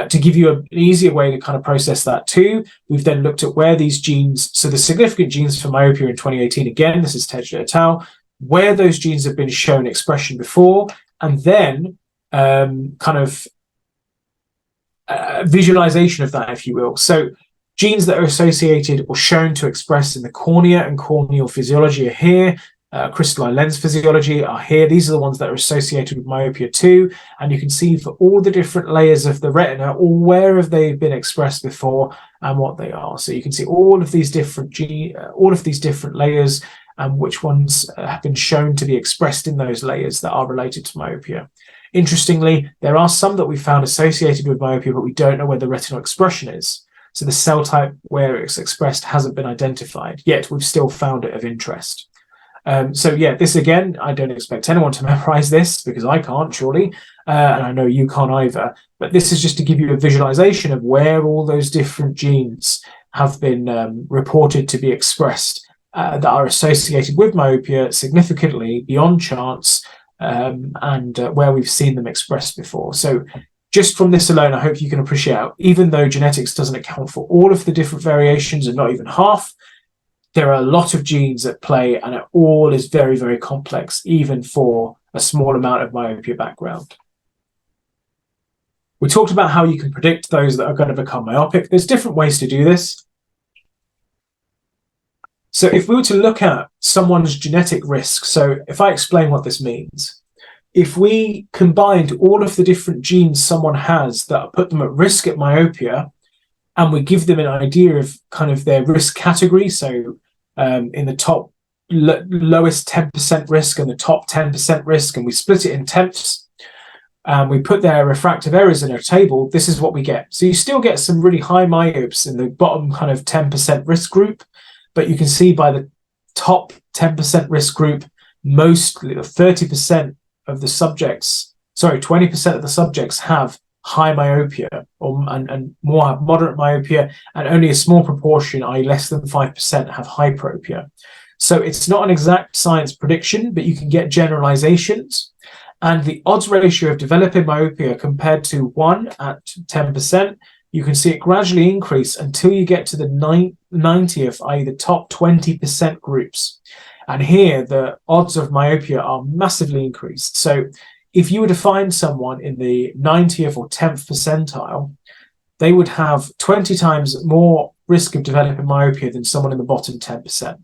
To give you an easier way to kind of process that too, we've then looked at where these genes, so the significant genes for myopia in 2018, again, this is Tejia et al., where those genes have been shown expression before, and then kind of visualization of that, if you will. So genes that are associated or shown to express in the cornea and corneal physiology are here. Crystalline lens physiology are here. These are the ones that are associated with myopia too. And you can see for all the different layers of the retina, or where have they been expressed before and what they are. So you can see all of these different layers and which ones have been shown to be expressed in those layers that are related to myopia. Interestingly, there are some that we found associated with myopia, but we don't know where the retinal expression is. So the cell type where it's expressed hasn't been identified, yet we've still found it of interest. So yeah, this again, I don't expect anyone to memorize this because I can't, surely, and I know you can't either. But this is just to give you a visualization of where all those different genes have been reported to be expressed that are associated with myopia significantly beyond chance, and where we've seen them expressed before. So just from this alone, I hope you can appreciate, even though genetics doesn't account for all of the different variations and not even half, there are a lot of genes at play, and it all is very, very complex, even for a small amount of myopia background. We talked about how you can predict those that are going to become myopic. There's different ways to do this. So if we were to look at someone's genetic risk, so if I explain what this means, if we combined all of the different genes someone has that put them at risk at myopia, and we give them an idea of kind of their risk category, so in the top lowest 10% risk and the top 10% risk, and we split it in tenths, and we put their refractive errors in a table, this is what we get. So you still get some really high myopes in the bottom kind of 10% risk group, but you can see by the top 10% risk group, mostly 30% of the subjects, 20% of the subjects have high myopia and more have moderate myopia, and only a small proportion, i.e. less than 5%, have hyperopia. So it's not an exact science prediction, but you can get generalizations. And the odds ratio of developing myopia compared to 1 at 10%, you can see it gradually increase until you get to the 90th, i.e. the top 20% groups. And here the odds of myopia are massively increased. So if you were to find someone in the 90th or 10th percentile, they would have 20 times more risk of developing myopia than someone in the bottom 10%.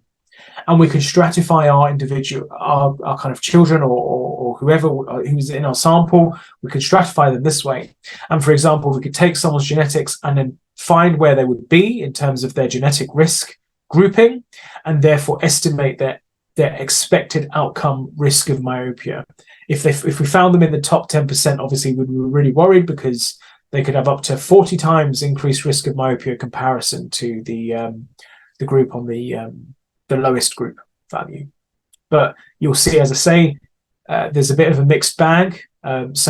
And we can stratify our individual, our kind of children or whoever who's in our sample, we can stratify them this way. And for example, we could take someone's genetics and then find where they would be in terms of their genetic risk grouping, and therefore estimate their expected outcome risk of myopia. If we found them in the top 10%, obviously we were really worried because they could have up to 40 times increased risk of myopia comparison to the group on the lowest group value. But you'll see, as I say, there's a bit of a mixed bag. It's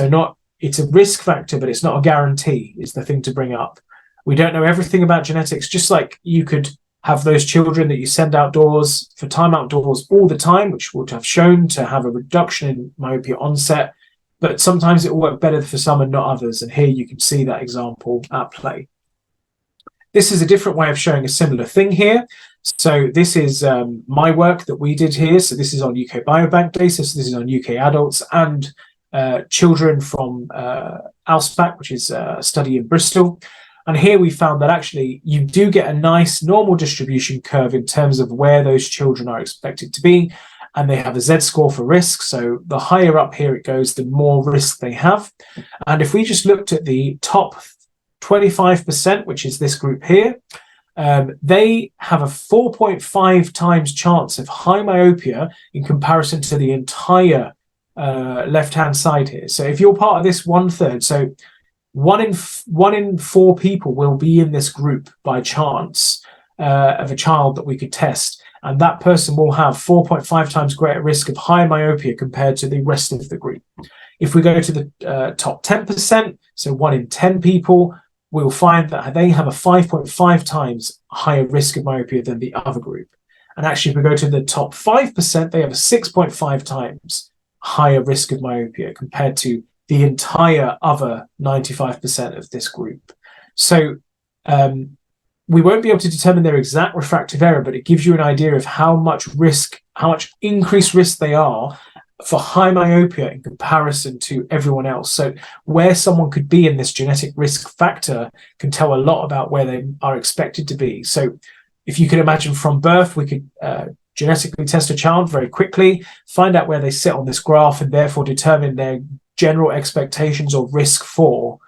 a risk factor, but it's not a guarantee, is the thing to bring up. We don't know everything about genetics, just like you could have those children that you send outdoors for time outdoors all the time, which would have shown to have a reduction in myopia onset, but sometimes it will work better for some and not others. And here you can see that example at play. This is a different way of showing a similar thing here. So this is my work that we did here. So this is on UK Biobank data. So this is on UK adults and children from ALSPAC, which is a study in Bristol. And here we found that actually you do get a nice normal distribution curve in terms of where those children are expected to be. And they have a Z-score for risk. So the higher up here it goes, the more risk they have. And if we just looked at the top 25%, which is this group here, they have a 4.5 times chance of high myopia in comparison to the entire left-hand side here. So if you're part of this 1/3, so one in four people will be in this group by chance of a child that we could test, and that person will have 4.5 times greater risk of high myopia compared to the rest of the group. If we go to the top 10%, so 1 in 10 people, we'll find that they have a 5.5 times higher risk of myopia than the other group. And actually, if we go to the top 5%, they have a 6.5 times higher risk of myopia compared to the entire other 95% of this group. So we won't be able to determine their exact refractive error, but it gives you an idea of how much increased risk they are for high myopia in comparison to everyone else. So where someone could be in this genetic risk factor can tell a lot about where they are expected to be. So if you could imagine from birth, we could genetically test a child very quickly, find out where they sit on this graph, and therefore determine their general expectations or risk for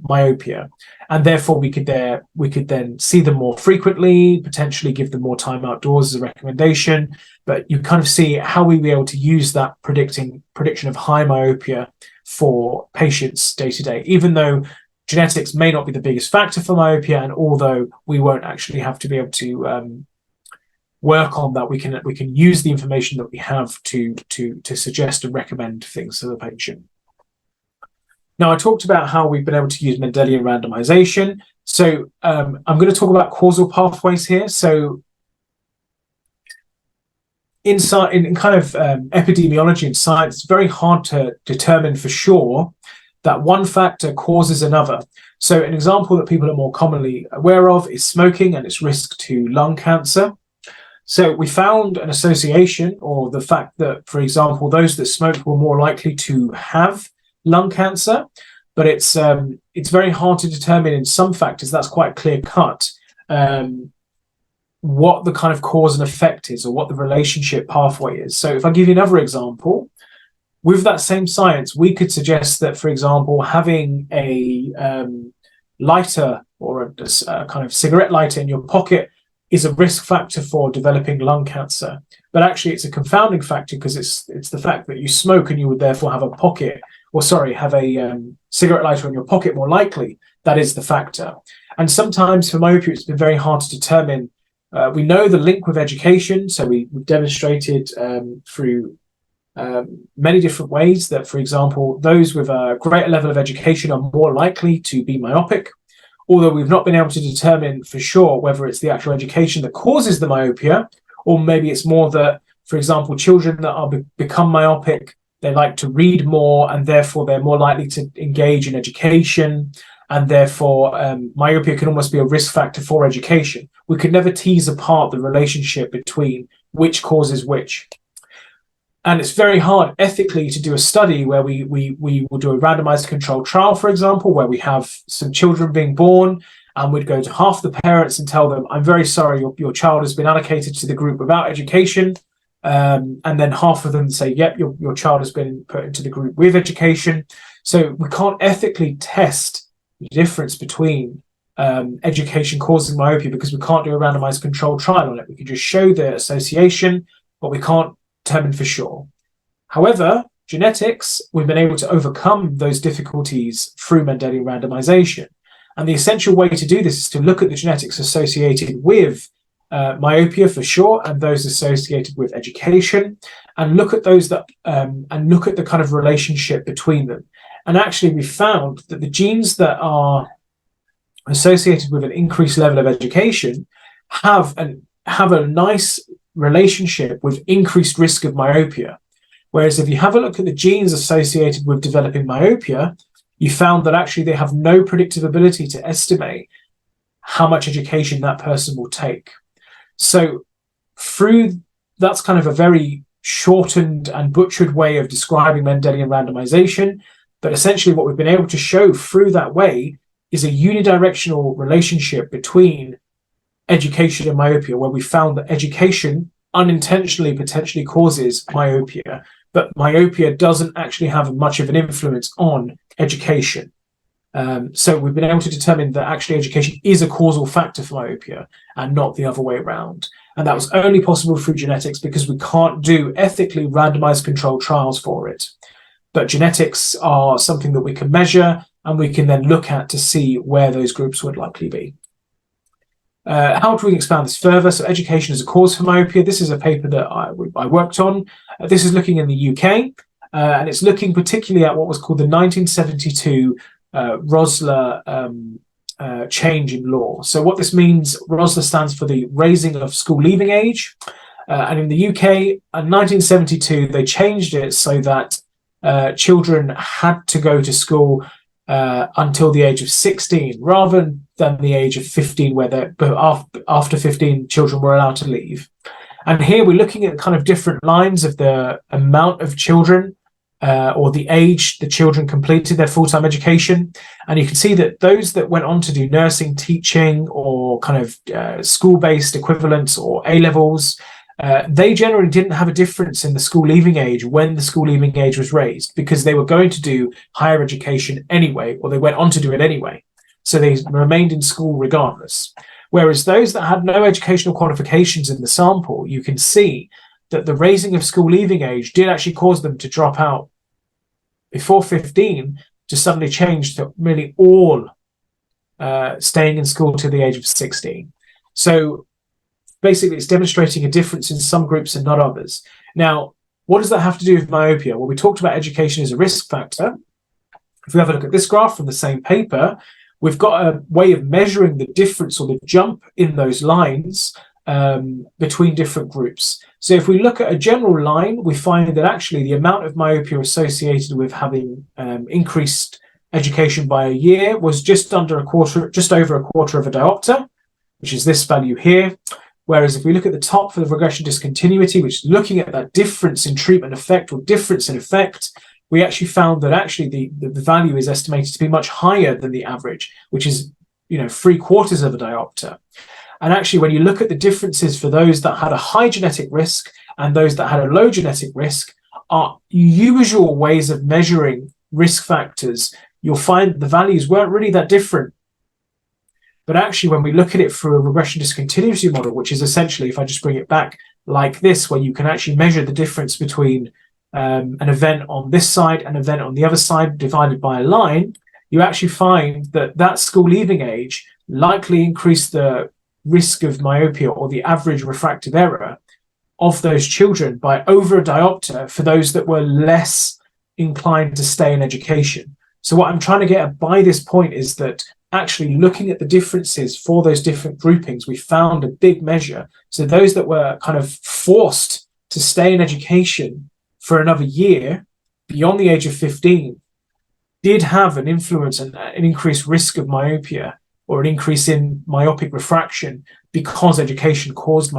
myopia. And therefore we could then see them more frequently, potentially give them more time outdoors as a recommendation. But you kind of see how we be able to use that prediction of high myopia for patients day to day, even though genetics may not be the biggest factor for myopia, and although we won't actually have to be able to work on that, we can use the information that we have to suggest and recommend things to the patient. Now, I talked about how we've been able to use Mendelian randomization. So I'm going to talk about causal pathways here. So in kind of epidemiology and science, it's very hard to determine for sure that one factor causes another. So an example that people are more commonly aware of is smoking and its risk to lung cancer. So we found an association, or the fact that, for example, those that smoked were more likely to have lung cancer, but it's very hard to determine in some factors. That's quite clear cut. What the kind of cause and effect is, or what the relationship pathway is. So if I give you another example, with that same science, we could suggest that, for example, having a lighter or a kind of cigarette lighter in your pocket is a risk factor for developing lung cancer. But actually it's a confounding factor, because it's the fact that you smoke and you would therefore have have a cigarette lighter in your pocket more likely. That is the factor. And sometimes for myopia, it's been very hard to determine. We know the link with education, so we've demonstrated through many different ways that, for example, those with a greater level of education are more likely to be myopic, although we've not been able to determine for sure whether it's the actual education that causes the myopia, or maybe it's more that, for example, children that are become myopic, they like to read more, and therefore they're more likely to engage in education, and therefore myopia can almost be a risk factor for education. We could never tease apart the relationship between which causes which. And it's very hard ethically to do a study where we will do a randomized controlled trial, for example, where we have some children being born, and we'd go to half the parents and tell them, I'm very sorry, your child has been allocated to the group without education. And then half of them say, yep, your child has been put into the group with education. So we can't ethically test the difference between education causing myopia, because we can't do a randomized controlled trial on it. We can just show the association, but we can't determine for sure. However, genetics, we've been able to overcome those difficulties through Mendelian randomization. And the essential way to do this is to look at the genetics associated with myopia for sure, and those associated with education, and look at those that and look at the kind of relationship between them. And actually, we found that the genes that are associated with an increased level of education have a nice relationship with increased risk of myopia. Whereas if you have a look at the genes associated with developing myopia, you found that actually they have no predictive ability to estimate how much education that person will take. So that's kind of a very shortened and butchered way of describing Mendelian randomization. But essentially what we've been able to show through that way is a unidirectional relationship between education and myopia, where we found that education unintentionally potentially causes myopia, but myopia doesn't actually have much of an influence on education. So we've been able to determine that actually education is a causal factor for myopia and not the other way around. And that was only possible through genetics, because we can't do ethically randomized controlled trials for it. But genetics are something that we can measure, and we can then look at to see where those groups would likely be. How do we expand this further? So education as a cause for myopia. This is a paper that I worked on. This is looking in the UK, and it's looking particularly at what was called the 1972 Rosler change in law. So what this means, Rosler stands for the raising of school leaving age. And in the UK, in 1972, they changed it so that children had to go to school until the age of 16, rather than the age of 15, where after 15 children were allowed to leave. And here we're looking at kind of different lines of the amount of children or the age the children completed their full-time education. And you can see that those that went on to do nursing, teaching, or kind of school-based equivalents or A-levels, they generally didn't have a difference in the school leaving age when the school leaving age was raised, because they were going to do higher education anyway, or they went on to do it anyway. So they remained in school regardless. Whereas those that had no educational qualifications in the sample, you can see that the raising of school leaving age did actually cause them to drop out before 15, to suddenly change to really all staying in school to the age of 16. So basically, it's demonstrating a difference in some groups and not others. Now, what does that have to do with myopia? Well, we talked about education as a risk factor. If we have a look at this graph from the same paper, we've got a way of measuring the difference or the jump in those lines between different groups. So if we look at a general line, we find that actually the amount of myopia associated with having increased education by a year was just over a quarter of a diopter, which is this value here. Whereas if we look at the top for the regression discontinuity, which is looking at that difference in treatment effect or difference in effect, we actually found that actually the value is estimated to be much higher than the average, which is 3/4 of a diopter. And actually, when you look at the differences for those that had a high genetic risk and those that had a low genetic risk, are usual ways of measuring risk factors, you'll find the values weren't really that different. But actually, when we look at it through a regression discontinuity model, which is essentially, if I just bring it back like this, where you can actually measure the difference between an event on this side and an event on the other side divided by a line, you actually find that that school leaving age likely increased the risk of myopia, or the average refractive error of those children, by over a diopter for those that were less inclined to stay in education. So what I'm trying to get at by this point is that actually looking at the differences for those different groupings, we found a big measure. So those that were kind of forced to stay in education for another year beyond the age of 15 did have an influence and an increased risk of myopia, or an increase in myopic refraction, because education causes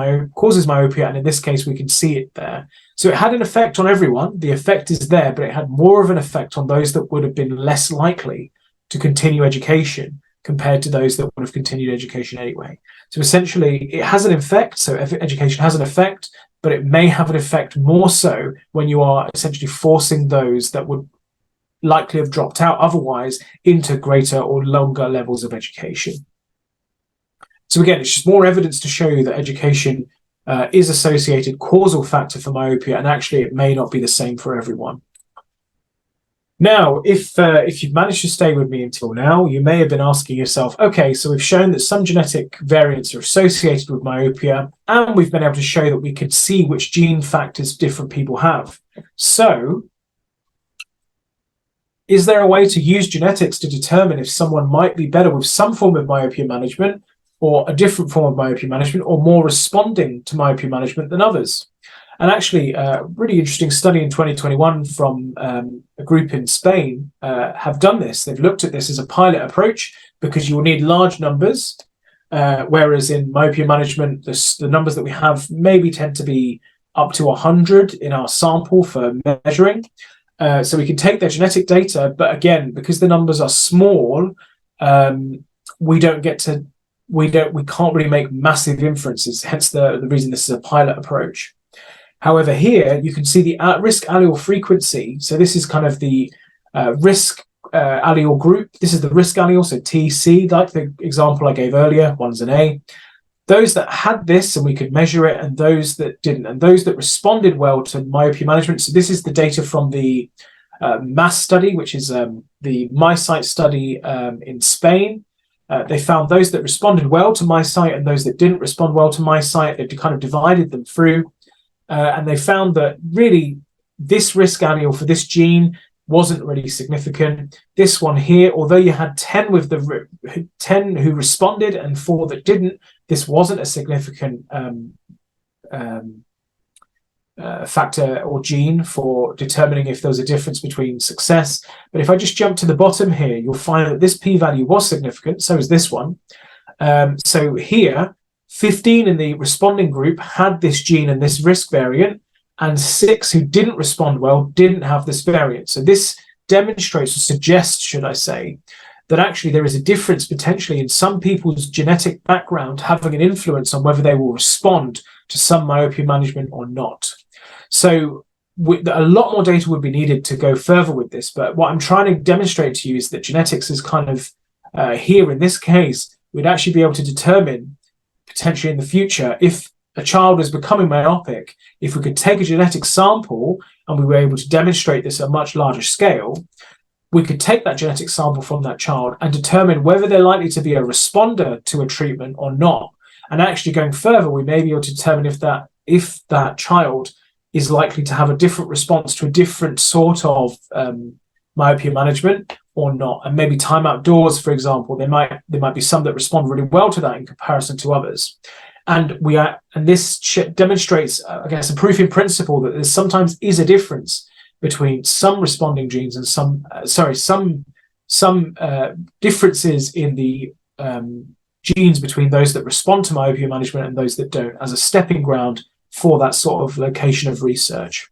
myopia, and in this case we can see it there. So it had an effect on everyone. The effect is there, but it had more of an effect on those that would have been less likely to continue education compared to those that would have continued education anyway. So essentially it has an effect. So education has an effect, but it may have an effect more so when you are essentially forcing those that would likely have dropped out otherwise into greater or longer levels of education. So again, it's just more evidence to show you that education is associated causal factor for myopia, and actually it may not be the same for everyone. Now, if you've managed to stay with me until now, you may have been asking yourself, okay, so we've shown that some genetic variants are associated with myopia, and we've been able to show that we could see which gene factors different people have. So is there a way to use genetics to determine if someone might be better with some form of myopia management, or a different form of myopia management, or more responding to myopia management than others? And actually, a really interesting study in 2021 from a group in Spain have done this. They've looked at this as a pilot approach, because you will need large numbers, whereas in myopia management, the numbers that we have maybe tend to be up to 100 in our sample for measuring. So we can take their genetic data, but again, because the numbers are small, we can't really make massive inferences, hence the reason this is a pilot approach. However, here you can see the at-risk allele frequency. So this is kind of the risk allele group. This is the risk allele, so TC, like the example I gave earlier, one's an A. Those that had this, and we could measure it, and those that didn't, and those that responded well to myopia management. So this is the data from the MAS study, which is the MySight study in Spain. They found those that responded well to MySight and those that didn't respond well to MySight. They kind of divided them through. And they found that really this risk allele for this gene wasn't really significant. This one here, although you had 10 who responded and 4 that didn't, this wasn't a significant factor or gene for determining if there was a difference between success. But if I just jump to the bottom here, you'll find that this p-value was significant. So is this one. So here, 15 in the responding group had this gene and this risk variant, and 6 who didn't respond well didn't have this variant. So this demonstrates, or suggests, should I say, that actually there is a difference potentially in some people's genetic background having an influence on whether they will respond to some myopia management or not. So a lot more data would be needed to go further with this, but what I'm trying to demonstrate to you is that genetics is kind of here in this case, we'd actually be able to determine potentially in the future if a child is becoming myopic. If we could take a genetic sample and we were able to demonstrate this at a much larger scale, we could take that genetic sample from that child and determine whether they're likely to be a responder to a treatment or not. And actually going further, we may be able to determine if that child is likely to have a different response to a different sort of myopia management or not. And maybe time outdoors, for example, there might be some that respond really well to that in comparison to others. And this demonstrates, I guess, a proof in principle that there sometimes is a difference between some responding genes and some differences in the genes between those that respond to myopia management and those that don't, as a stepping ground for that sort of location of research.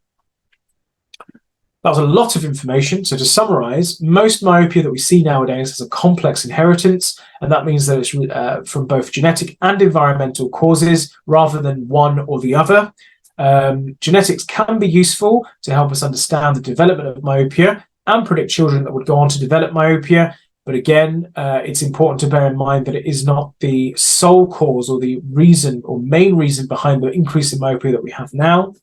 That was a lot of information. So to summarize, most myopia that we see nowadays has a complex inheritance, and that means that it's from both genetic and environmental causes rather than one or the other. Genetics can be useful to help us understand the development of myopia and predict children that would go on to develop myopia. But again, it's important to bear in mind that it is not the sole cause or the reason or main reason behind the increase in myopia that we have now.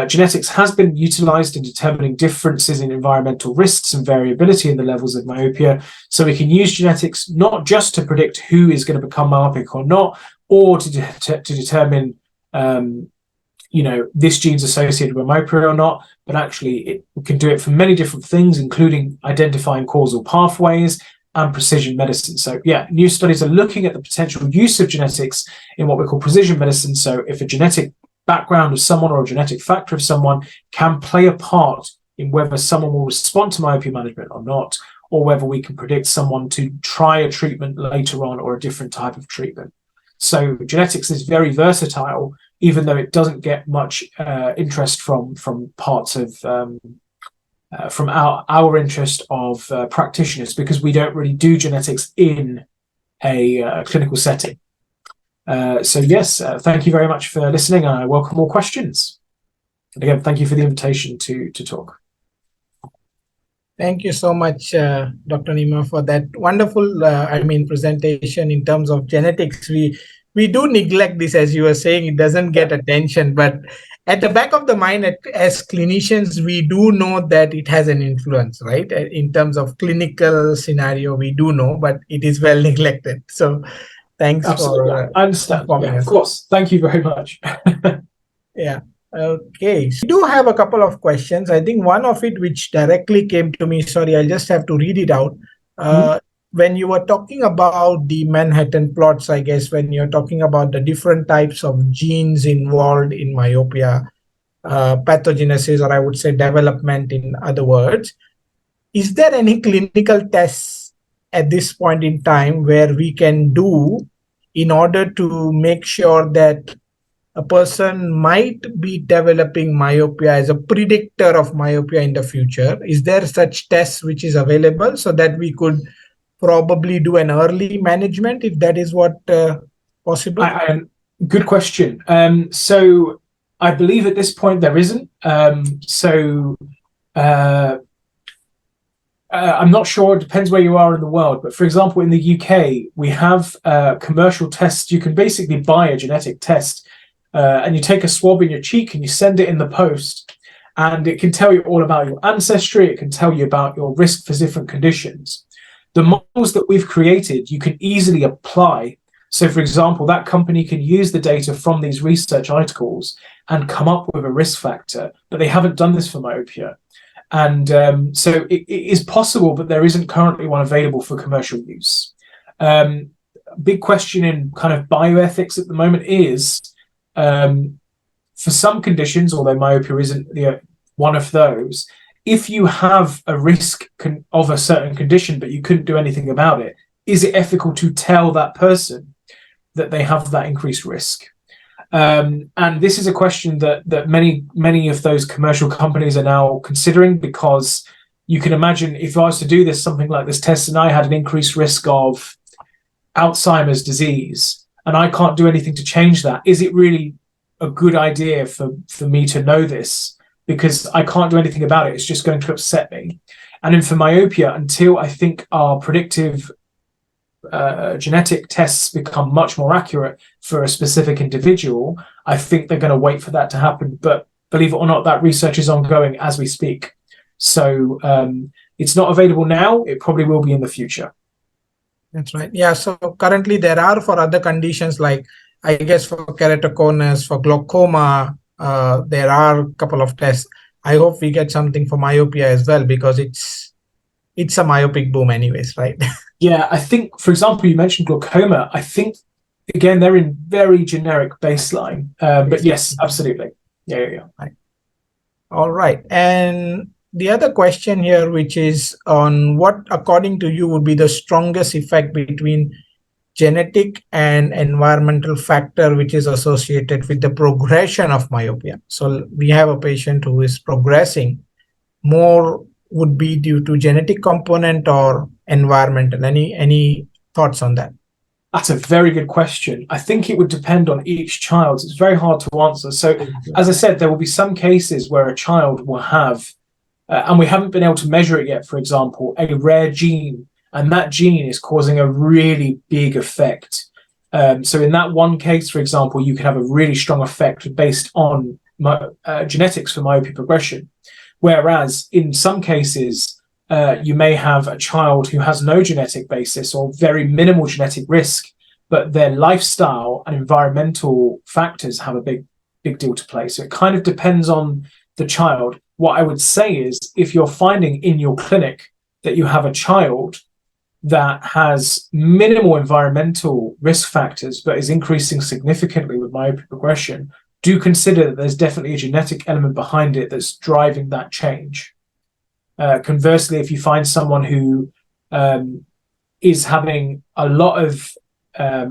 Genetics has been utilized in determining differences in environmental risks and variability in the levels of myopia. So we can use genetics not just to predict who is going to become myopic or not, or to determine, this gene's associated with myopia or not, but actually we can do it for many different things, including identifying causal pathways and precision medicine. So yeah, new studies are looking at the potential use of genetics in what we call precision medicine. So if a genetic background of someone or a genetic factor of someone can play a part in whether someone will respond to myopia management or not, or whether we can predict someone to try a treatment later on or a different type of treatment. So genetics is very versatile, even though it doesn't get much interest from parts of from our interest of practitioners, because we don't really do genetics in a clinical setting. So yes, thank you very much for listening, and I welcome more questions. And again, thank you for the invitation to talk. Thank you so much, Dr. Neema, for that wonderful, presentation in terms of genetics. We do neglect this, as you were saying, it doesn't get attention, but at the back of the mind, as clinicians, we do know that it has an influence, right? In terms of clinical scenario, we do know, but it is well neglected. So thanks. Absolutely. For I understand. Yeah, of course. Thank you very much. Yeah. Okay. So we do have a couple of questions. I think one of it which directly came to me, sorry, I'll just have to read it out. When you were talking about the Manhattan plots, I guess, when you're talking about the different types of genes involved in myopia, pathogenesis, or I would say development, in other words, is there any clinical tests at this point in time where we can do in order to make sure that a person might be developing myopia as a predictor of myopia in the future? Is there such tests which is available so that we could probably do an early management, if that is what possible? Good question. So I believe at this point there isn't. I'm not sure, it depends where you are in the world, but for example, in the UK, we have commercial tests. You can basically buy a genetic test and you take a swab in your cheek and you send it in the post, and it can tell you all about your ancestry. It can tell you about your risk for different conditions. The models that we've created, you can easily apply. So for example, that company can use the data from these research articles and come up with a risk factor, but they haven't done this for myopia. And so it is possible, but there isn't currently one available for commercial use. Big question in kind of bioethics at the moment is, for some conditions, although myopia isn't one of those, if you have a risk of a certain condition, but you couldn't do anything about it, is it ethical to tell that person that they have that increased risk? And this is a question that many of those commercial companies are now considering, because you can imagine if I was to do something like this test and I had an increased risk of Alzheimer's disease and I can't do anything to change that, is it really a good idea for me to know this? Because I can't do anything about it. It's just going to upset me. And then for myopia, until I think our predictive genetic tests become much more accurate for a specific individual, I think they're going to wait for that to happen. But believe it or not, that research is ongoing as we speak. So it's not available now. It probably will be in the future. That's right. Yeah. So currently there are, for other conditions, like I guess for keratoconus, for glaucoma, there are a couple of tests. I hope we get something for myopia as well, because it's a myopic boom anyways, right? Yeah, I think, for example, you mentioned glaucoma. I think, again, they're in very generic baseline. But yes, absolutely. Yeah. Right. All right. And the other question here, which is on what, according to you, would be the strongest effect between genetic and environmental factor which is associated with the progression of myopia. So we have a patient who is progressing, more would be due to genetic component or environmental. Any thoughts on that? That's a very good question. I think it would depend on each child. It's very hard to answer. So, as I said, there will be some cases where a child will have, and we haven't been able to measure it yet, for example, a rare gene, and that gene is causing a really big effect. So in that one case, for example, you could have a really strong effect based on genetics for myopia progression. Whereas in some cases, you may have a child who has no genetic basis or very minimal genetic risk, but their lifestyle and environmental factors have a big deal to play. So it kind of depends on the child. What I would say is, if you're finding in your clinic that you have a child that has minimal environmental risk factors but is increasing significantly with myopia progression, do consider that there's definitely a genetic element behind it that's driving that change. Conversely, if you find someone who is having a lot of a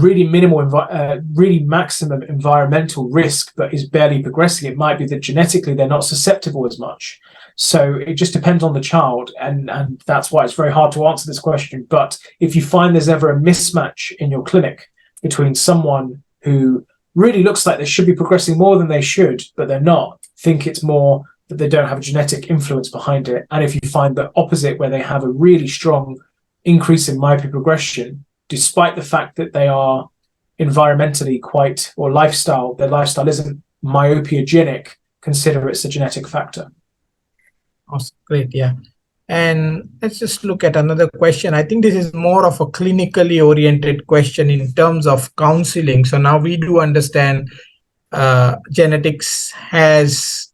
really minimal, really maximum environmental risk, but is barely progressing, it might be that genetically they're not susceptible as much. So it just depends on the child, and that's why it's very hard to answer this question. But if you find there's ever a mismatch in your clinic between someone who really looks like they should be progressing more than they should, but they're not, think it's more that they don't have a genetic influence behind it. And if you find the opposite, where they have a really strong increase in myopia progression, despite the fact that they are environmentally their lifestyle isn't myopia-genic, consider it's a genetic factor. Awesome. Great. Yeah. And let's just look at another question. I think this is more of a clinically oriented question in terms of counseling. So now we do understand genetics has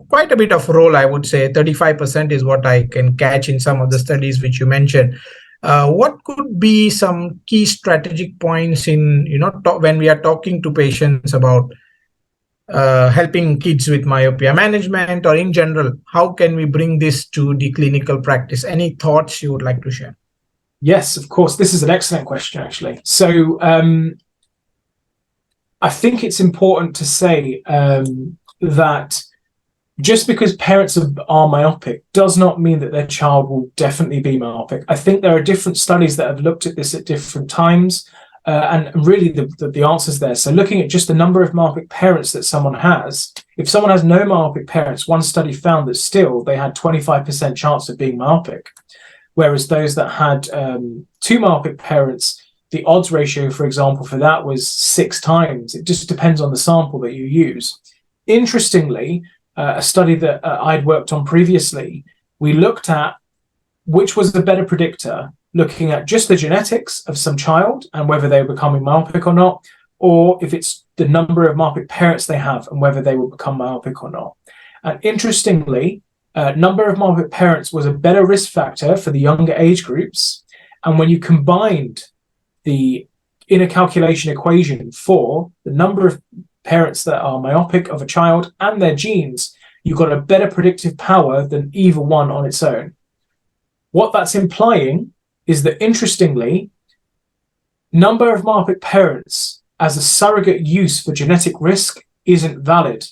quite a bit of role, I would say. 35% is what I can catch in some of the studies which you mentioned. What could be some key strategic points in, when we are talking to patients about helping kids with myopia management, or in general, how can we bring this to the clinical practice? Any thoughts you would like to share? Yes, of course. This is an excellent question, actually. So I think it's important to say that just because parents are myopic does not mean that their child will definitely be myopic. I think there are different studies that have looked at this at different times. And really the answer's there. So looking at just the number of myopic parents that someone has, if someone has no myopic parents, one study found that still they had 25% chance of being myopic. Whereas those that had two myopic parents, the odds ratio, for example, for that was 6 times. It just depends on the sample that you use. Interestingly, a study that I'd worked on previously, we looked at which was the better predictor, looking at just the genetics of some child and whether they were becoming myopic or not, or if it's the number of myopic parents they have and whether they will become myopic or not. And interestingly, number of myopic parents was a better risk factor for the younger age groups. And when you combined the inner calculation equation for the number of parents that are myopic of a child and their genes, you got a better predictive power than either one on its own. What that's implying is that, interestingly, number of myopic parents as a surrogate use for genetic risk isn't valid.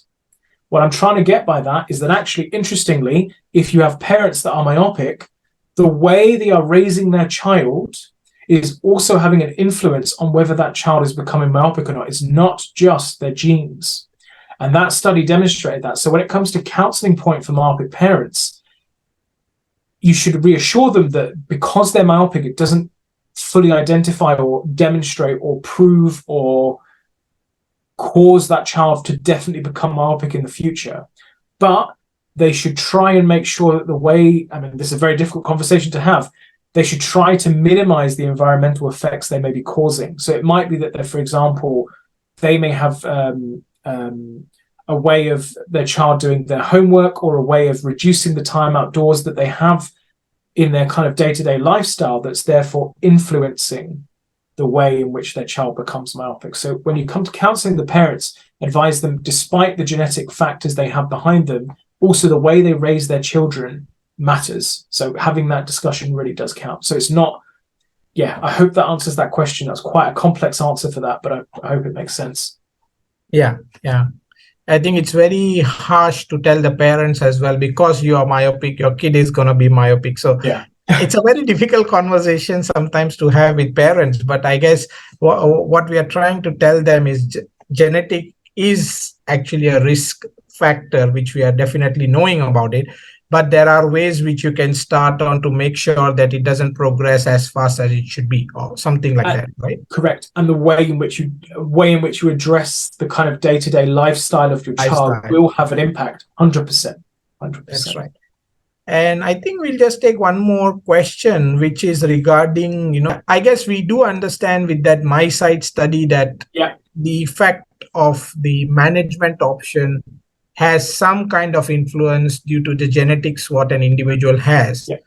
What I'm trying to get by that is that actually, interestingly, if you have parents that are myopic, the way they are raising their child is also having an influence on whether that child is becoming myopic or not. It's not just their genes. And that study demonstrated that. So when it comes to counseling point for myopic parents, you should reassure them that because they're myopic, it doesn't fully identify or demonstrate or prove or cause that child to definitely become myopic in the future. But they should try and make sure that this is a very difficult conversation to have, they should try to minimize the environmental effects they may be causing. So it might be that, for example, they may have a way of their child doing their homework, or a way of reducing the time outdoors that they have in their kind of day-to-day lifestyle that's therefore influencing the way in which their child becomes myopic. So when you come to counseling the parents, advise them, despite the genetic factors they have behind them, also the way they raise their children matters. So having that discussion really does count. So it's not, yeah, I hope that answers that question. That's quite a complex answer for that, but I hope it makes sense. Yeah, yeah. I think it's very harsh to tell the parents as well, because you are myopic, your kid is going to be myopic. So yeah, it's a very difficult conversation sometimes to have with parents. But I guess what we are trying to tell them is genetic is actually a risk factor, which we are definitely knowing about it. But there are ways which you can start on to make sure that it doesn't progress as fast as it should be, or something like that, right? Correct. And the way in which you address the kind of day-to-day lifestyle of your child will have an impact. 100%. 100%. That's right. And I think we'll just take one more question, which is regarding, I guess we do understand with that MySight study that the effect of the management option has some kind of influence due to the genetics what an individual has. Yeah.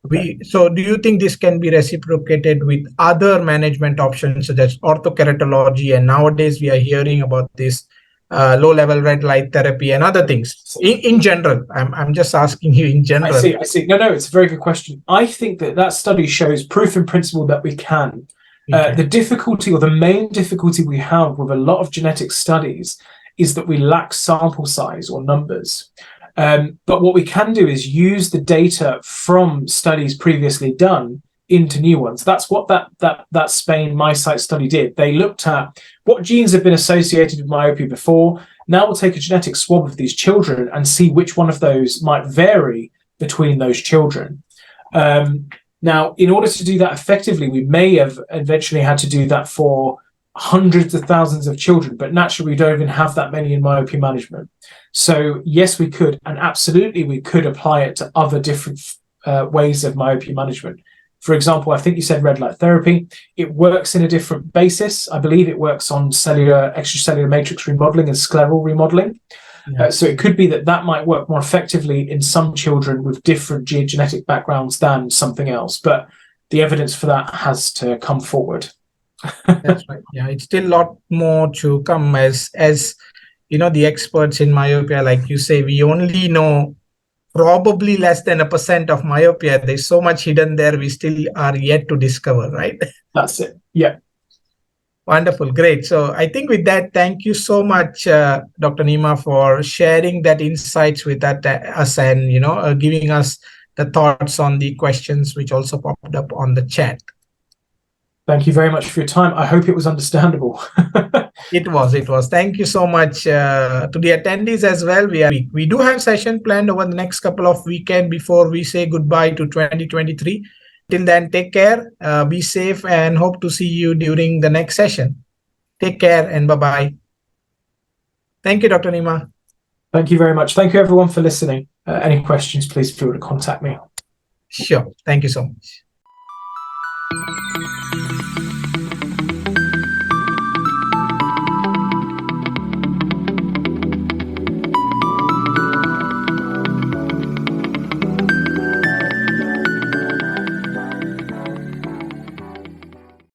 Okay. So do you think this can be reciprocated with other management options such as orthokeratology? And nowadays we are hearing about this low-level red light therapy and other things. In general, I'm just asking you in general. I see. No, it's a very good question. I think that study shows proof in principle that we can. The difficulty, or the main difficulty we have with a lot of genetic studies, is that we lack sample size or numbers. But what we can do is use the data from studies previously done into new ones. That's what that Spain MySight study did. They looked at what genes have been associated with myopia before. Now we'll take a genetic swab of these children and see which one of those might vary between those children. Now, in order to do that effectively, we may have eventually had to do that for hundreds of thousands of children, but naturally we don't even have that many in myopia management. So yes, we could, and absolutely we could apply it to other different ways of myopia management. For example, I think you said red light therapy. It works in a different basis. I believe it works on extracellular matrix remodeling and scleral remodeling. Yeah. So it could be that might work more effectively in some children with different genetic backgrounds than something else. But the evidence for that has to come forward. That's right. Yeah, it's still a lot more to come as the experts in myopia, like you say, we only know probably less than 1% of myopia. There's so much hidden there we still are yet to discover, right? That's it. Yeah. Wonderful. Great. So I think with that, thank you so much, Dr. Neema, for sharing that insights with us and, giving us the thoughts on the questions which also popped up on the chat. Thank you very much for your time. I hope it was understandable. It was. Thank you so much to the attendees as well. We do have session planned over the next couple of weekends before we say goodbye to 2023. Till then, take care, be safe, and hope to see you during the next session. Take care and bye-bye. Thank you, Dr. Neema. Thank you very much. Thank you, everyone, for listening. Any questions, please feel free to contact me. Sure. Thank you so much.